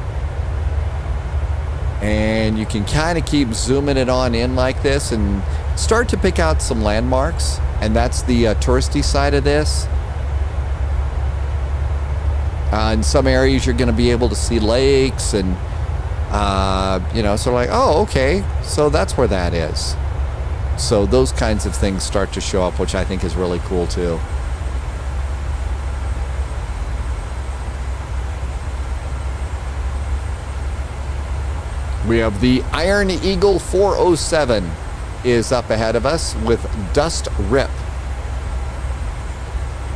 And you can kind of keep zooming it on in like this and start to pick out some landmarks. And that's the touristy side of this. In some areas, you're going to be able to see lakes and, you know, so like, oh, okay, so that's where that is. So those kinds of things start to show up, which I think is really cool too. We have the Iron Eagle 407 is up ahead of us with Dust Rip.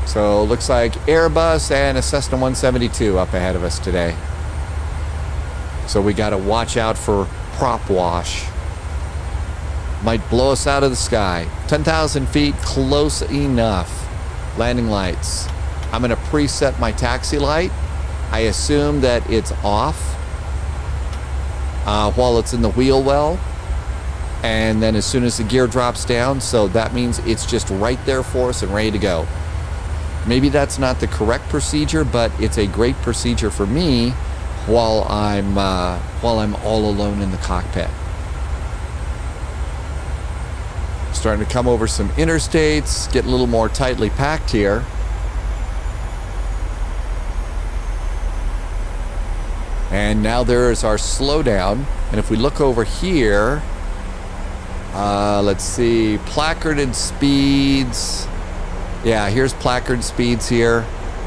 So looks like Airbus and a Cessna 172 up ahead of us today. So we got to watch out for prop wash. Might blow us out of the sky. 10,000 feet, close enough. Landing lights. I'm going to preset my taxi light. I assume that it's off while it's in the wheel well. And then as soon as the gear drops down, so that means it's just right there for us and ready to go. Maybe that's not the correct procedure, but it's a great procedure for me while I'm all alone in the cockpit. Starting to come over some interstates, get a little more tightly packed here. And now there's our slowdown. And if we look over here, let's see, placarded speeds. Yeah, here's placard speeds here.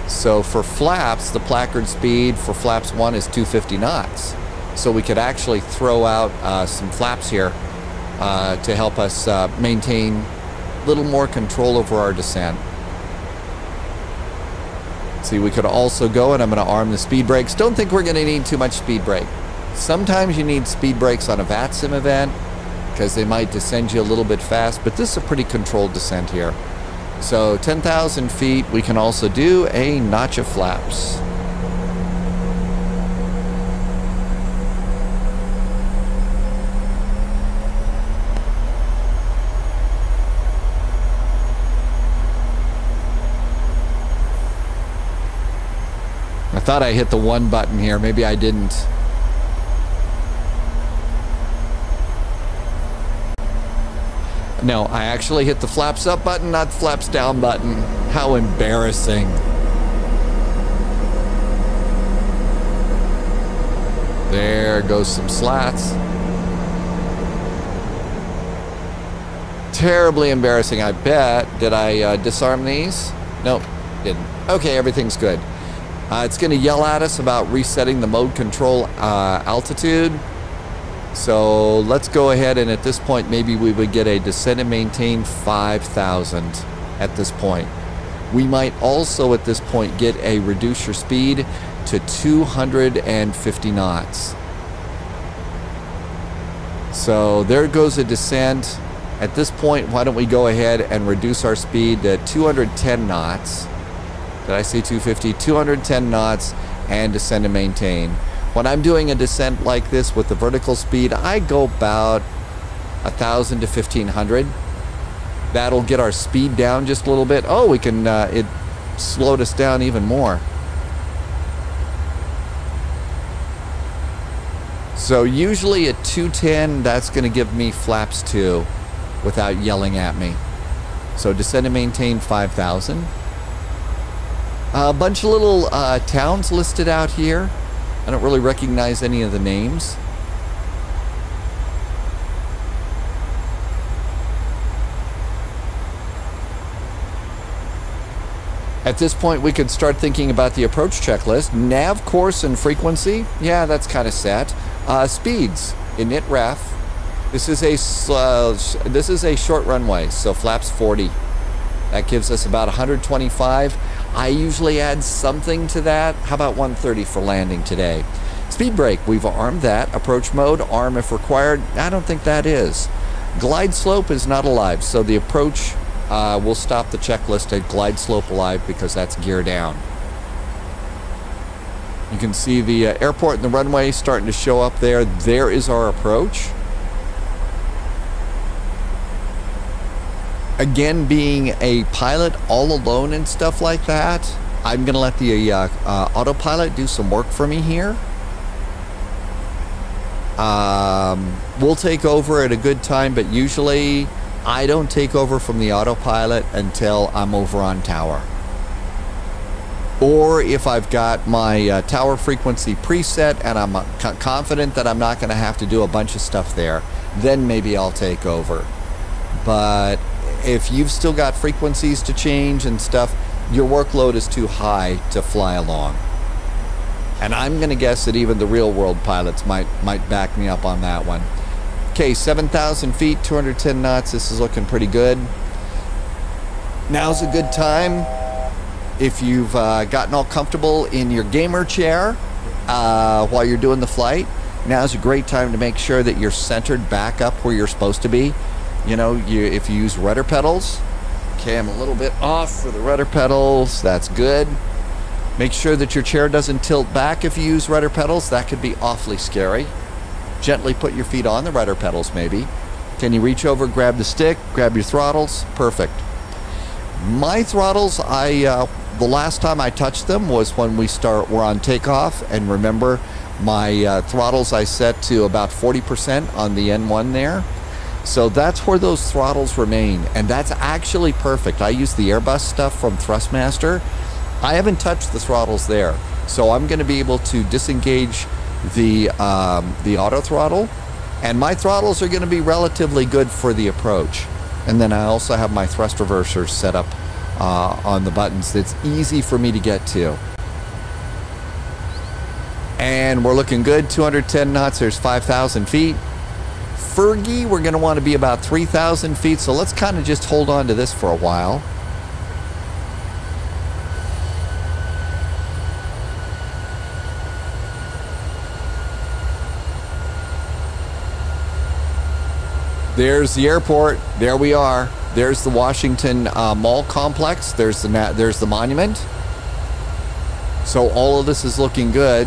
So for flaps, the placard speed for flaps 1 is 250 knots. So we could actually throw out some flaps here to help us maintain a little more control over our descent. See, we could also go, and I'm going to arm the speed brakes. Don't think we're going to need too much speed brake. Sometimes you need speed brakes on a VATSIM event because they might descend you a little bit fast, but this is a pretty controlled descent here. So 10,000 feet, we can also do a notch of flaps. I thought I hit the 1 button here. Maybe I didn't. No, I actually hit the flaps up button, not the flaps down button. How embarrassing. There goes some slats. Terribly embarrassing, I bet. Did I disarm these? Nope, didn't. Okay, everything's good. It's going to yell at us about resetting the mode control altitude. So let's go ahead, and at this point maybe we would get a descend and maintain 5,000 at this point. We might also at this point get a reduce your speed to 250 knots. So there goes a descent. At this point, why don't we go ahead and reduce our speed to 210 knots. Did I say 250? 210 knots and descend and maintain. When I'm doing a descent like this with the vertical speed, I go about 1,000 to 1,500. That'll get our speed down just a little bit. Oh, we can, it slowed us down even more. So usually at 210, that's going to give me flaps 2 without yelling at me. So descend and maintain 5,000. A bunch of little towns listed out here. I don't really recognize any of the names. At this point, we could start thinking about the approach checklist. Nav course and frequency. Yeah, that's kind of set. Speeds. init ref. This is a short runway, so flaps 40. That gives us about 125. I usually add something to that. How about 130 for landing today? Speed brake, we've armed that. Approach mode, arm if required. I don't think that is. Glide slope is not alive, so the approach will stop the checklist at glide slope alive because that's gear down. You can see the airport and the runway starting to show up there. There is our approach. Again, being a pilot all alone and stuff like that, I'm going to let the autopilot do some work for me here. We'll take over at a good time, but usually I don't take over from the autopilot until I'm over on tower. Or if I've got my tower frequency preset and I'm confident that I'm not going to have to do a bunch of stuff there, then maybe I'll take over. But if you've still got frequencies to change and stuff, your workload is too high to fly along. And I'm going to guess that even the real world pilots might back me up on that one. Okay, 7,000 feet, 210 knots. This is looking pretty good. Now's a good time. If you've gotten all comfortable in your gamer chair while you're doing the flight, now's a great time to make sure that you're centered back up where you're supposed to be. You know, if you use rudder pedals, okay, I'm a little bit off for the rudder pedals. That's good. Make sure that your chair doesn't tilt back if you use rudder pedals. That could be awfully scary. Gently put your feet on the rudder pedals, maybe. Can you reach over, grab the stick, grab your throttles? Perfect. My throttles, the last time I touched them was when we're on takeoff. And remember, my throttles I set to about 40% on the N1 there. So that's where those throttles remain. And that's actually perfect. I use the Airbus stuff from Thrustmaster. I haven't touched the throttles there. So I'm going to be able to disengage the auto throttle. And my throttles are going to be relatively good for the approach. And then I also have my thrust reversers set up on the buttons that's easy for me to get to. And we're looking good, 210 knots, there's 5,000 feet. Fergie, we're going to want to be about 3,000 feet, so let's kind of just hold on to this for a while. There's the airport. There we are. There's the Washington Mall complex. There's the monument. So all of this is looking good.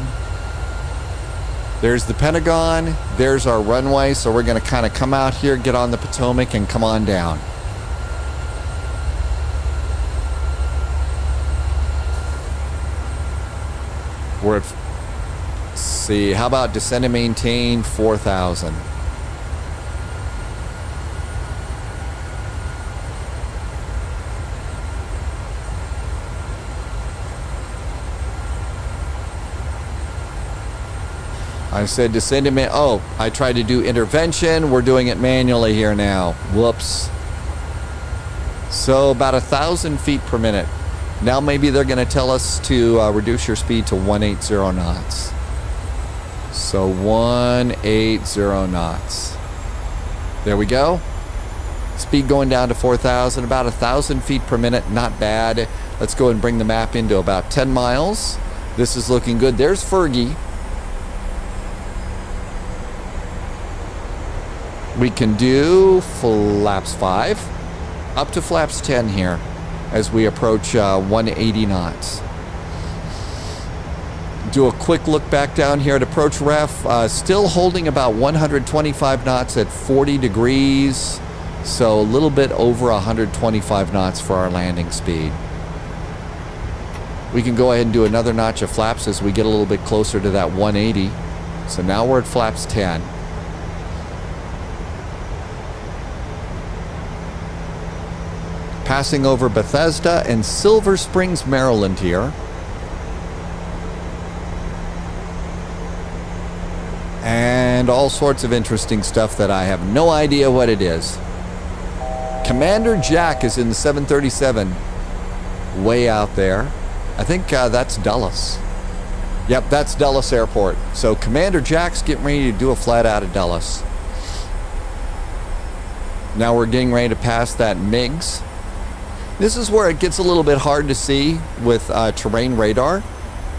There's the Pentagon. There's our runway. So we're going to kind of come out here, get on the Potomac, and come on down. We're at, let's see, how about descend and maintain 4,000? I said descend and oh, I tried to do intervention. We're doing it manually here now. Whoops. So about 1,000 feet per minute. Now maybe they're going to tell us to reduce your speed to 180 knots. So 180 knots. There we go. Speed going down to 4,000, about 1,000 feet per minute. Not bad. Let's go and bring the map into about 10 miles. This is looking good. There's Fergie. We can do flaps 5 up to flaps 10 here as we approach 180 knots. Do a quick look back down here at approach ref. Still holding about 125 knots at 40 degrees. So a little bit over 125 knots for our landing speed. We can go ahead and do another notch of flaps as we get a little bit closer to that 180. So now we're at flaps 10. Passing over Bethesda and Silver Springs, Maryland here. And all sorts of interesting stuff that I have no idea what it is. Commander Jack is in the 737 way out there. I think that's Dulles. Yep, that's Dulles Airport. So Commander Jack's getting ready to do a flat out of Dulles. Now we're getting ready to pass that MiGs. This is where it gets a little bit hard to see with terrain radar.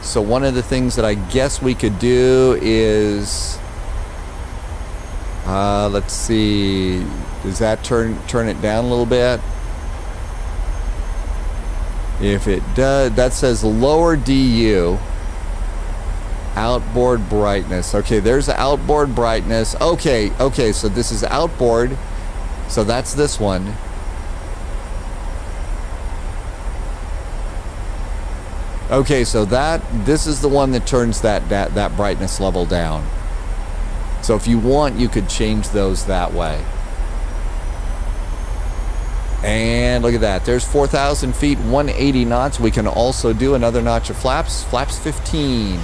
So one of the things that I guess we could do is, let's see, does that turn it down a little bit? If it does, that says lower DU, outboard brightness. Okay, there's outboard brightness. Okay, so this is outboard. So that's this one. Okay, so this is the one that turns that brightness level down. So if you want, you could change those that way. And look at that. There's 4,000 feet, 180 knots. We can also do another notch of flaps. Flaps 15.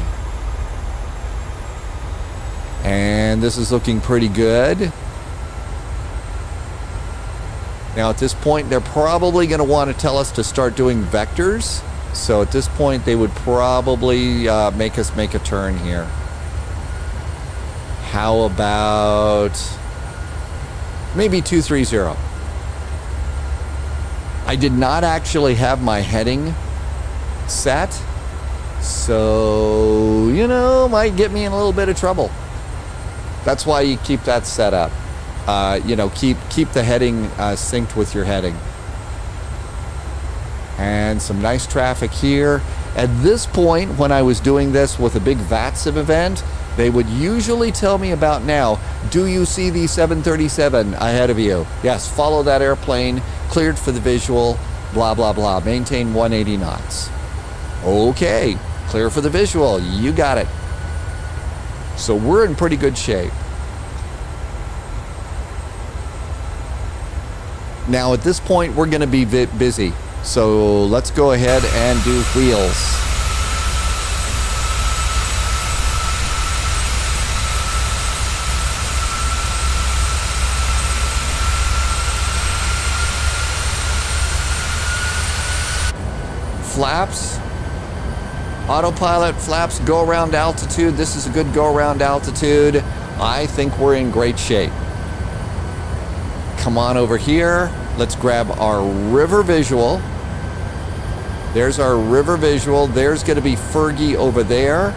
And this is looking pretty good. Now at this point, they're probably going to want to tell us to start doing vectors. So at this point, they would probably make us make a turn here. How about maybe 230? I did not actually have my heading set, so, you know, might get me in a little bit of trouble. That's why you keep that set up. You know, keep the heading synced with your heading. And some nice traffic here. At this point, when I was doing this with a big VATSIM event, they would usually tell me about now, do you see the 737 ahead of you? Yes, follow that airplane, cleared for the visual, blah, blah, blah. Maintain 180 knots. Okay, clear for the visual, you got it. So we're in pretty good shape. Now at this point, we're gonna be busy. So let's go ahead and do wheels. Flaps, autopilot, flaps, go around altitude. This is a good go around altitude. I think we're in great shape. Come on over here. Let's grab our river visual. There's our river visual. There's going to be Fergie over there.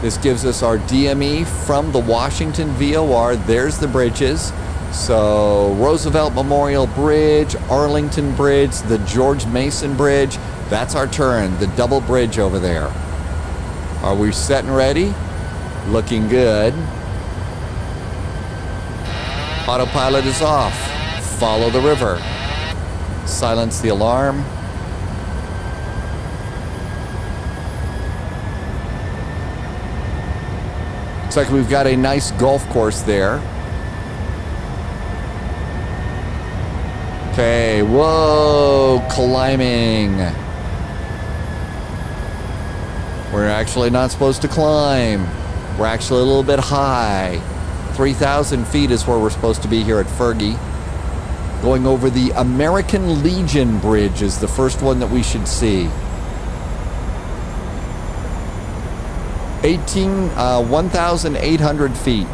This gives us our DME from the Washington VOR. There's the bridges. So Roosevelt Memorial Bridge, Arlington Bridge, the George Mason Bridge. That's our turn, the double bridge over there. Are we set and ready? Looking good. Autopilot is off. Follow the river. Silence the alarm. Looks like we've got a nice golf course there. Okay, whoa, climbing. We're actually not supposed to climb. We're actually a little bit high. 3,000 feet is where we're supposed to be here at Fergie. Going over the American Legion Bridge is the first one that we should see. 1,800 feet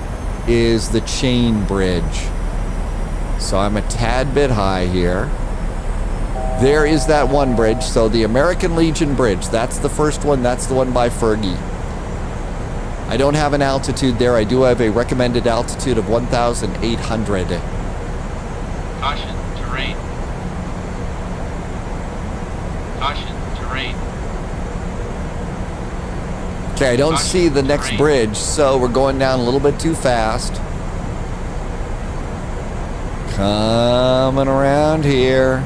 is the chain bridge. So I'm a tad bit high here. There is that one bridge. So the American Legion Bridge, that's the first one. That's the one by Fergie. I don't have an altitude there. I do have a recommended altitude of 1,800. Caution, terrain. Caution, terrain. Okay, I don't see the next bridge, so we're going down a little bit too fast. Coming around here.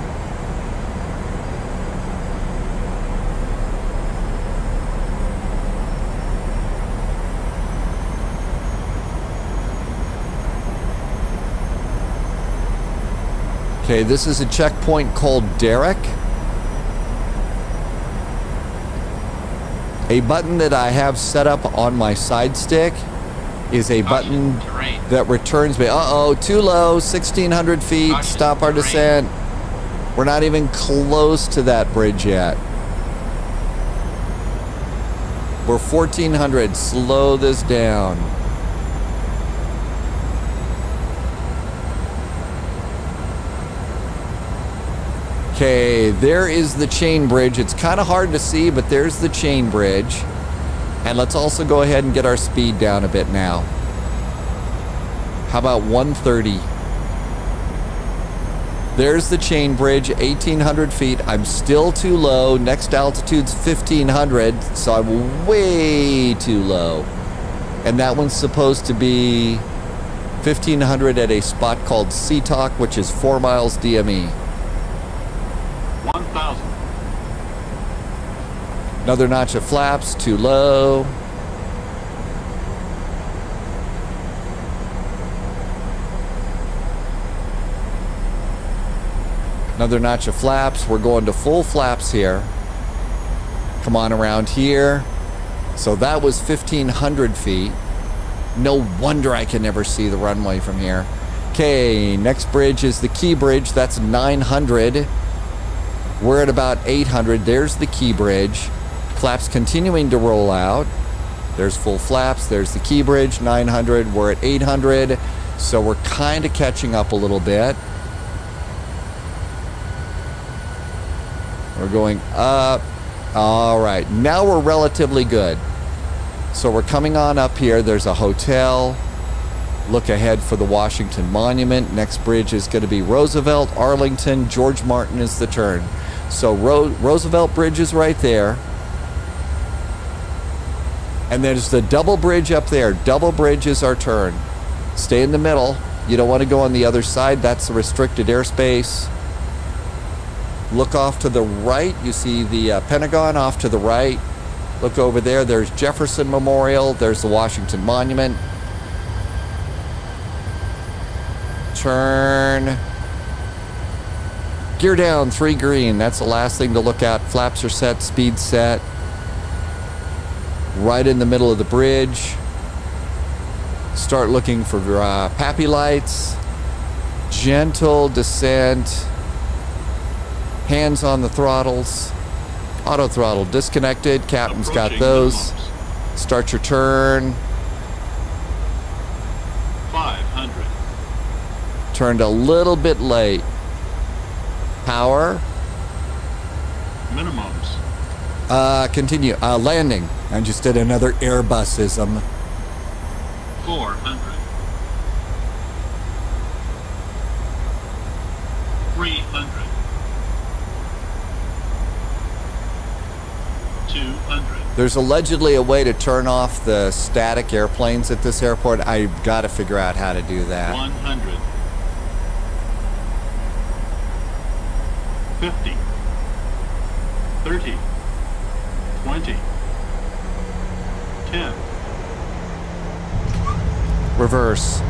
Okay, this is a checkpoint called Derrick. A button that I have set up on my side stick is a button that returns me. Uh-oh, too low, 1,600 feet, stop our descent. We're not even close to that bridge yet. We're 1400. Slow this down. Okay, there is the chain bridge. It's kind of hard to see, but there's the chain bridge. And let's also go ahead and get our speed down a bit now. How about 130? There's the chain bridge, 1,800 feet. I'm still too low. Next altitude's 1,500, so I'm way too low. And that one's supposed to be 1,500 at a spot called Seatalk, which is 4 miles DME. 1,000. Another notch of flaps, too low. Another notch of flaps. We're going to full flaps here. Come on around here. So that was 1,500 feet. No wonder I can never see the runway from here. Okay, next bridge is the Key Bridge. That's 900. We're at about 800. There's the Key Bridge. Flaps continuing to roll out. There's full flaps. There's the Key Bridge, 900. We're at 800. So we're kind of catching up a little bit. We're going up. All right, now we're relatively good. So we're coming on up here. There's a hotel. Look ahead for the Washington Monument. Next bridge is going to be Roosevelt, Arlington, George Martin is the turn. So Roosevelt Bridge is right there. And there's the double bridge up there. Double bridge is our turn. Stay in the middle. You don't want to go on the other side. That's the restricted airspace. Look off to the right. You see the Pentagon off to the right. Look over there. There's Jefferson Memorial. There's the Washington Monument. Turn. Gear down, 3 green. That's the last thing to look at. Flaps are set, speed set. Right in the middle of the bridge. Start looking for PAPI lights. Gentle descent. Hands on the throttles. Auto throttle disconnected. Captain's got those. Start your turn. 500. Turned a little bit late. Power. Minimums. Continue. Landing. I just did another Airbusism. 400. 300. 200. There's allegedly a way to turn off the static airplanes at this airport. I've got to figure out how to do that. 100. 50. 30. 20. 10. Reverse.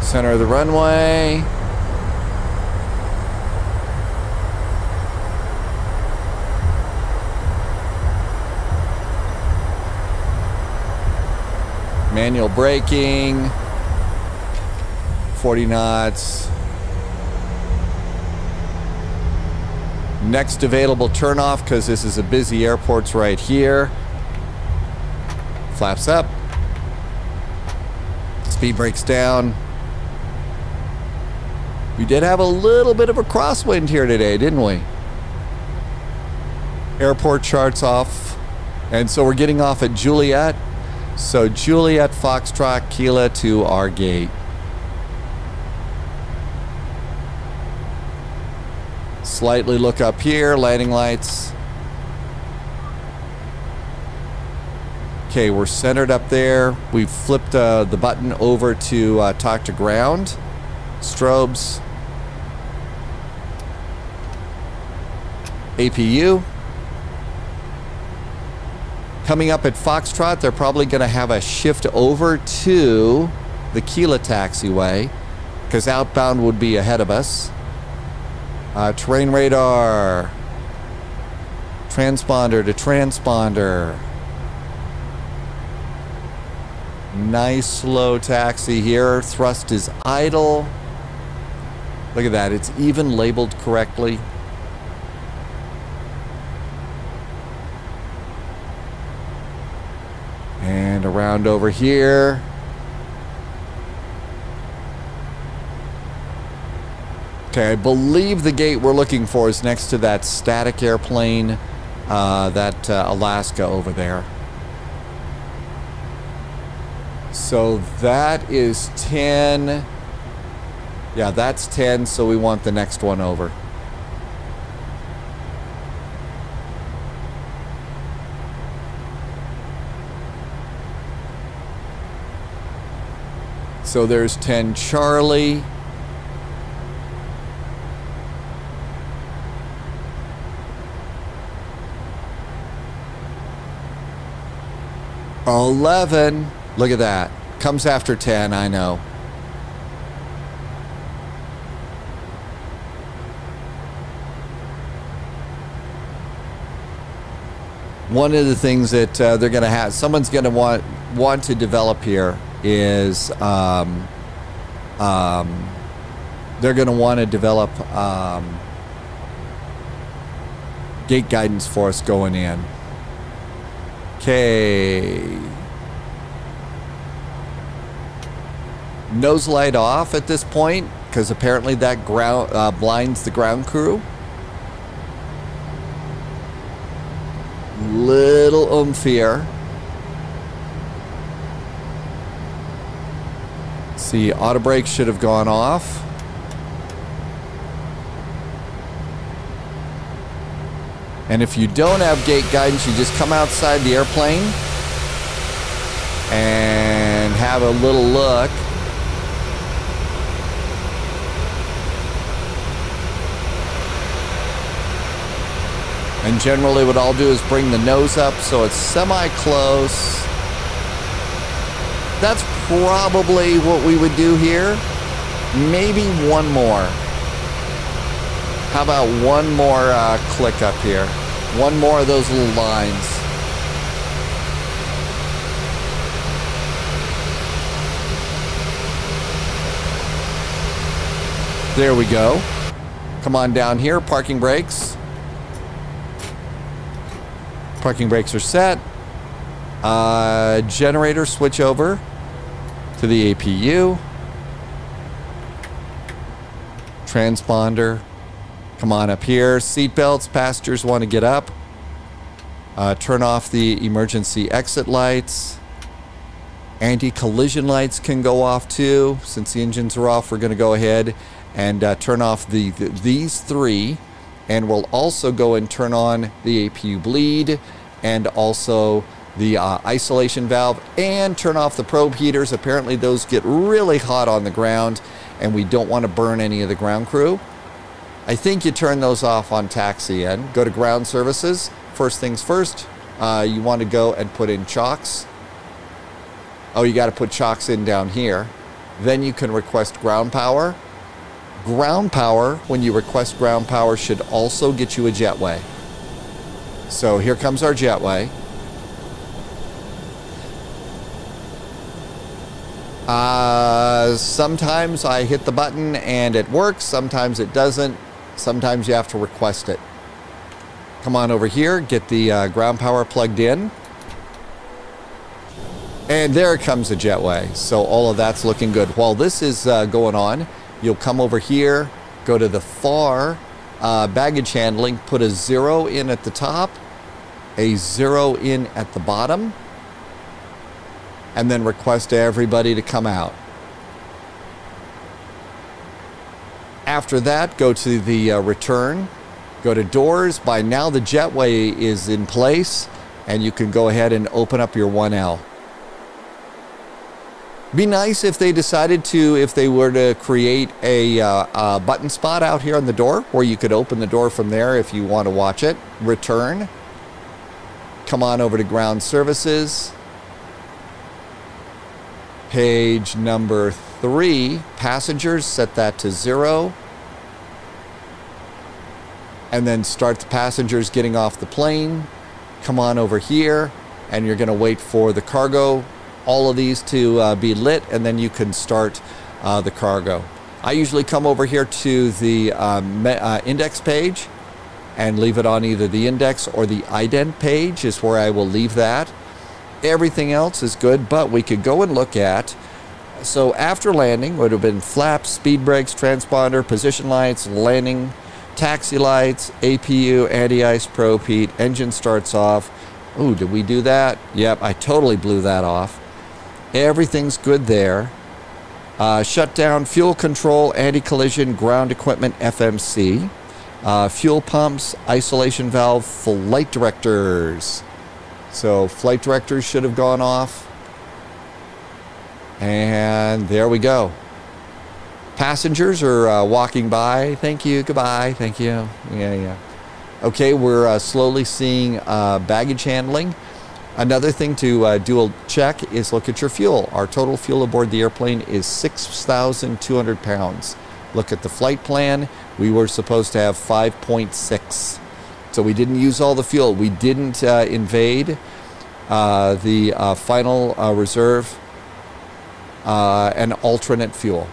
Center of the runway. Manual braking. 40 knots. Next available turnoff, because this is a busy airport's right here. Flaps up. Speed brakes down. We did have a little bit of a crosswind here today, didn't we? Airport charts off. And so we're getting off at Juliet. So Juliet, Foxtrot, Kilo to our gate. Slightly look up here, landing lights. Okay, we're centered up there. We've flipped the button over to talk to ground. Strobes. APU. Coming up at Foxtrot, they're probably going to have a shift over to the Kilo taxiway, because outbound would be ahead of us. Terrain radar. Transponder to transponder. Nice slow taxi here. Thrust is idle. Look at that. It's even labeled correctly. around over here. Okay, I believe the gate we're looking for is next to that static airplane, that Alaska over there. So that is 10. Yeah, that's 10, so we want the next one over. So there's 10 Charlie. $11. Look at that. Comes after 10, I know. One of the things that they're going to have, someone's going to want to develop here is they're going to want to develop gate guidance for us going in. Okay. Nose light off at this point because apparently that ground blinds the ground crew. Little oomph here. See, auto brakes should have gone off. And if you don't have gate guidance, you just come outside the airplane and have a little look. And generally what I'll do is bring the nose up so it's semi-close. That's probably what we would do here. Maybe one more. How about one more click up here? One more of those little lines. There we go. Come on down here, parking brakes. Parking brakes are set. Generator switch over to the APU. Transponder. Come on up here. Seat belts. Passengers want to get up. Turn off the emergency exit lights. Anti-collision lights can go off too. Since the engines are off, we're going to go ahead and turn off these three. And we'll also go and turn on the APU bleed and also the isolation valve and turn off the probe heaters. Apparently those get really hot on the ground and we don't want to burn any of the ground crew. I think you turn those off on taxi in. Go to ground services. First things first, you want to go and put in chocks. Oh, you got to put chocks in down here. Then you can request ground power. Ground power, when you request ground power, should also get you a jetway. So here comes our jetway. Sometimes I hit the button and it works. Sometimes it doesn't. Sometimes you have to request it. Come on over here. Get the ground power plugged in. And there comes the jetway. So all of that's looking good. While this is going on, you'll come over here, go to the FAR baggage handling, put a 0 in at the top, a 0 in at the bottom, and then request everybody to come out. After that, go to the return, go to doors. By now the jetway is in place, and you can go ahead and open up your 1L. Be nice if they decided to, if they were to create a button spot out here on the door where you could open the door from there if you want to watch it. Return. Come on over to ground services. Page number 3, passengers, set that to 0. And then start the passengers getting off the plane. Come on over here, and you're going to wait for the cargo, all of these to be lit, and then you can start the cargo. I usually come over here to the index page and leave it on either the index or the ident page is where I will leave that. Everything else is good, but we could go and look at, so after landing would have been flaps, speed brakes, transponder, position lights, landing, taxi lights, APU, anti-ice, probe heat, engine starts off. Ooh, did we do that? Yep, I totally blew that off. Everything's good there. Shutdown, fuel control, anti-collision, ground equipment, FMC. Fuel pumps, isolation valve, flight directors. So flight directors should have gone off. And there we go. Passengers are walking by. Thank you, goodbye, thank you. Yeah. Okay, we're slowly seeing baggage handling. Another thing to do a check is look at your fuel. Our total fuel aboard the airplane is 6,200 pounds. Look at the flight plan. We were supposed to have 5.6. So we didn't use all the fuel. We didn't invade the final reserve and alternate fuel.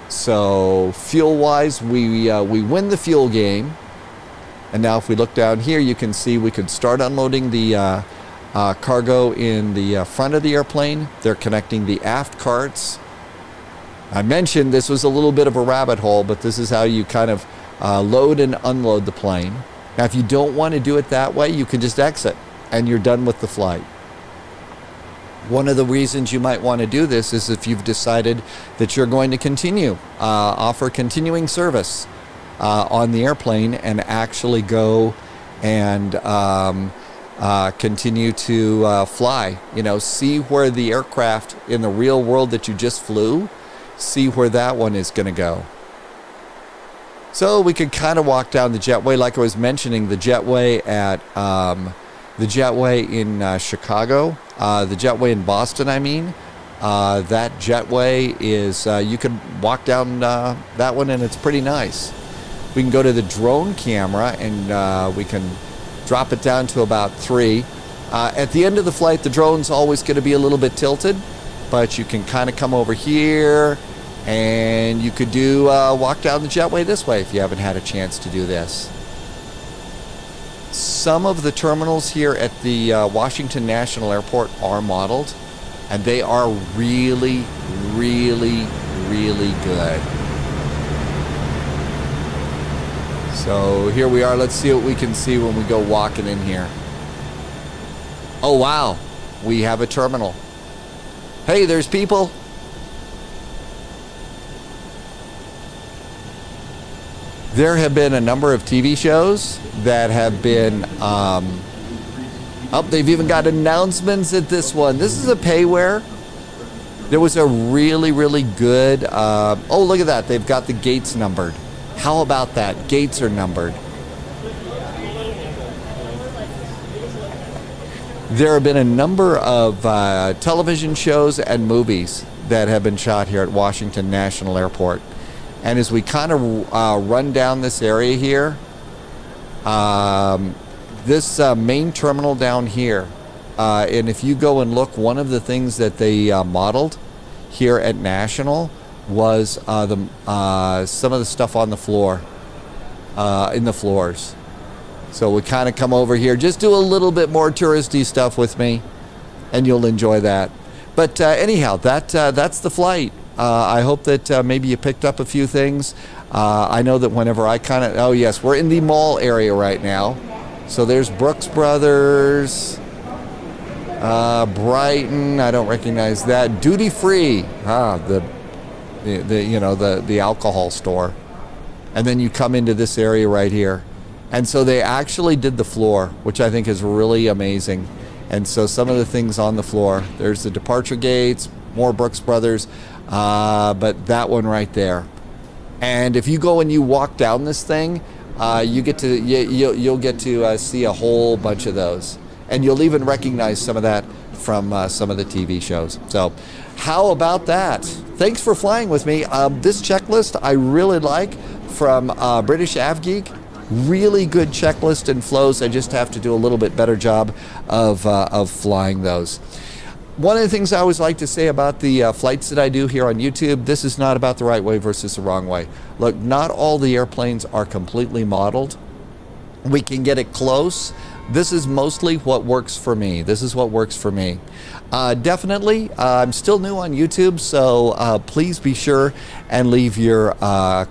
So fuel-wise, we win the fuel game. And now if we look down here, you can see we could start unloading the cargo in the front of the airplane. They're connecting the aft carts. I mentioned this was a little bit of a rabbit hole, but this is how you kind of load and unload the plane. Now, if you don't want to do it that way, you can just exit and you're done with the flight. One of the reasons you might want to do this is if you've decided that you're going to continue, offer continuing service on the airplane and actually go and continue to fly. You know, see where the aircraft in the real world that you just flew, see where that one is going to go. So we could kind of walk down the jetway, like I was mentioning, the jetway at the jetway in Chicago, the jetway in Boston, I mean. That jetway is, you can walk down that one and it's pretty nice. We can go to the drone camera and we can drop it down to about 3. At the end of the flight, the drone's always going to be a little bit tilted, but you can kind of come over here and you could do walk down the jetway this way if you haven't had a chance to do this. Some of the terminals here at the Washington National Airport are modeled, and they are really, really, really good. So here we are. Let's see what we can see when we go walking in here. Oh, wow. We have a terminal. Hey, there's people. There have been a number of TV shows that have been, they've even got announcements at this one. This is a payware. There was a really, really good, oh, look at that. They've got the gates numbered. How about that? Gates are numbered. There have been a number of television shows and movies that have been shot here at Washington National Airport. And as we kind of run down this area here, this main terminal down here, and if you go and look, one of the things that they modeled here at National was some of the stuff on the floor, in the floors. So we kind of come over here, just do a little bit more touristy stuff with me, and you'll enjoy that. But anyhow, that's the flight. I hope that maybe you picked up a few things. I know that whenever I kind of, oh yes, we're in the mall area right now. So there's Brooks Brothers, Brighton, I don't recognize that. Duty Free, the alcohol store. And then you come into this area right here. And so they actually did the floor, which I think is really amazing. And so some of the things on the floor, there's the departure gates, more Brooks Brothers, but that one right there. And if you go and you walk down this thing, you get to you'll get to see a whole bunch of those, and you'll even recognize some of that from some of the TV shows. So how about that? Thanks for flying with me. This checklist I really like from British AvGeek. Really good checklist and flows. I just have to do a little bit better job of flying those. One of the things I always like to say about the flights that I do here on YouTube, this is not about the right way versus the wrong way. Look, not all the airplanes are completely modeled. We can get it close, this is mostly what works for me. This is what works for me. Definitely, I'm still new on YouTube, so please be sure and leave your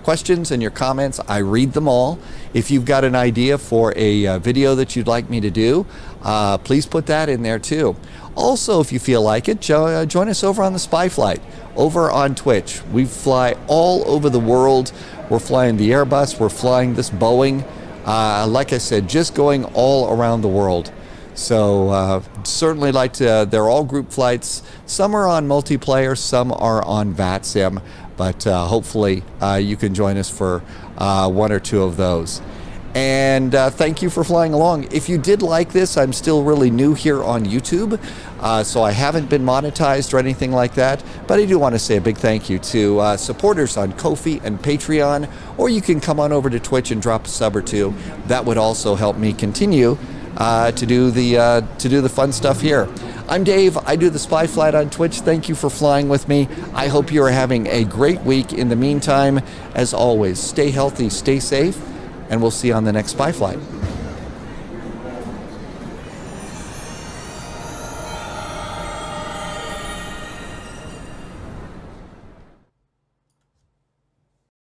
questions and your comments. I read them all. If you've got an idea for a video that you'd like me to do, please put that in there too. Also, if you feel like it, join us over on the Spy Flight, over on Twitch. We fly all over the world. We're flying the Airbus, we're flying this Boeing. Like I said, just going all around the world. So certainly like to, they're all group flights. Some are on multiplayer, some are on VATSIM, but hopefully you can join us for one or two of those. And thank you for flying along. If you did like this, I'm still really new here on YouTube, so I haven't been monetized or anything like that, but I do want to say a big thank you to supporters on Ko-fi and Patreon, or you can come on over to Twitch and drop a sub or two. That would also help me continue to do the fun stuff here. I'm Dave. I do the Spy Flight on Twitch. Thank you for flying with me. I hope you are having a great week. In the meantime, as always, stay healthy, stay safe, and we'll see you on the next Spy Flight.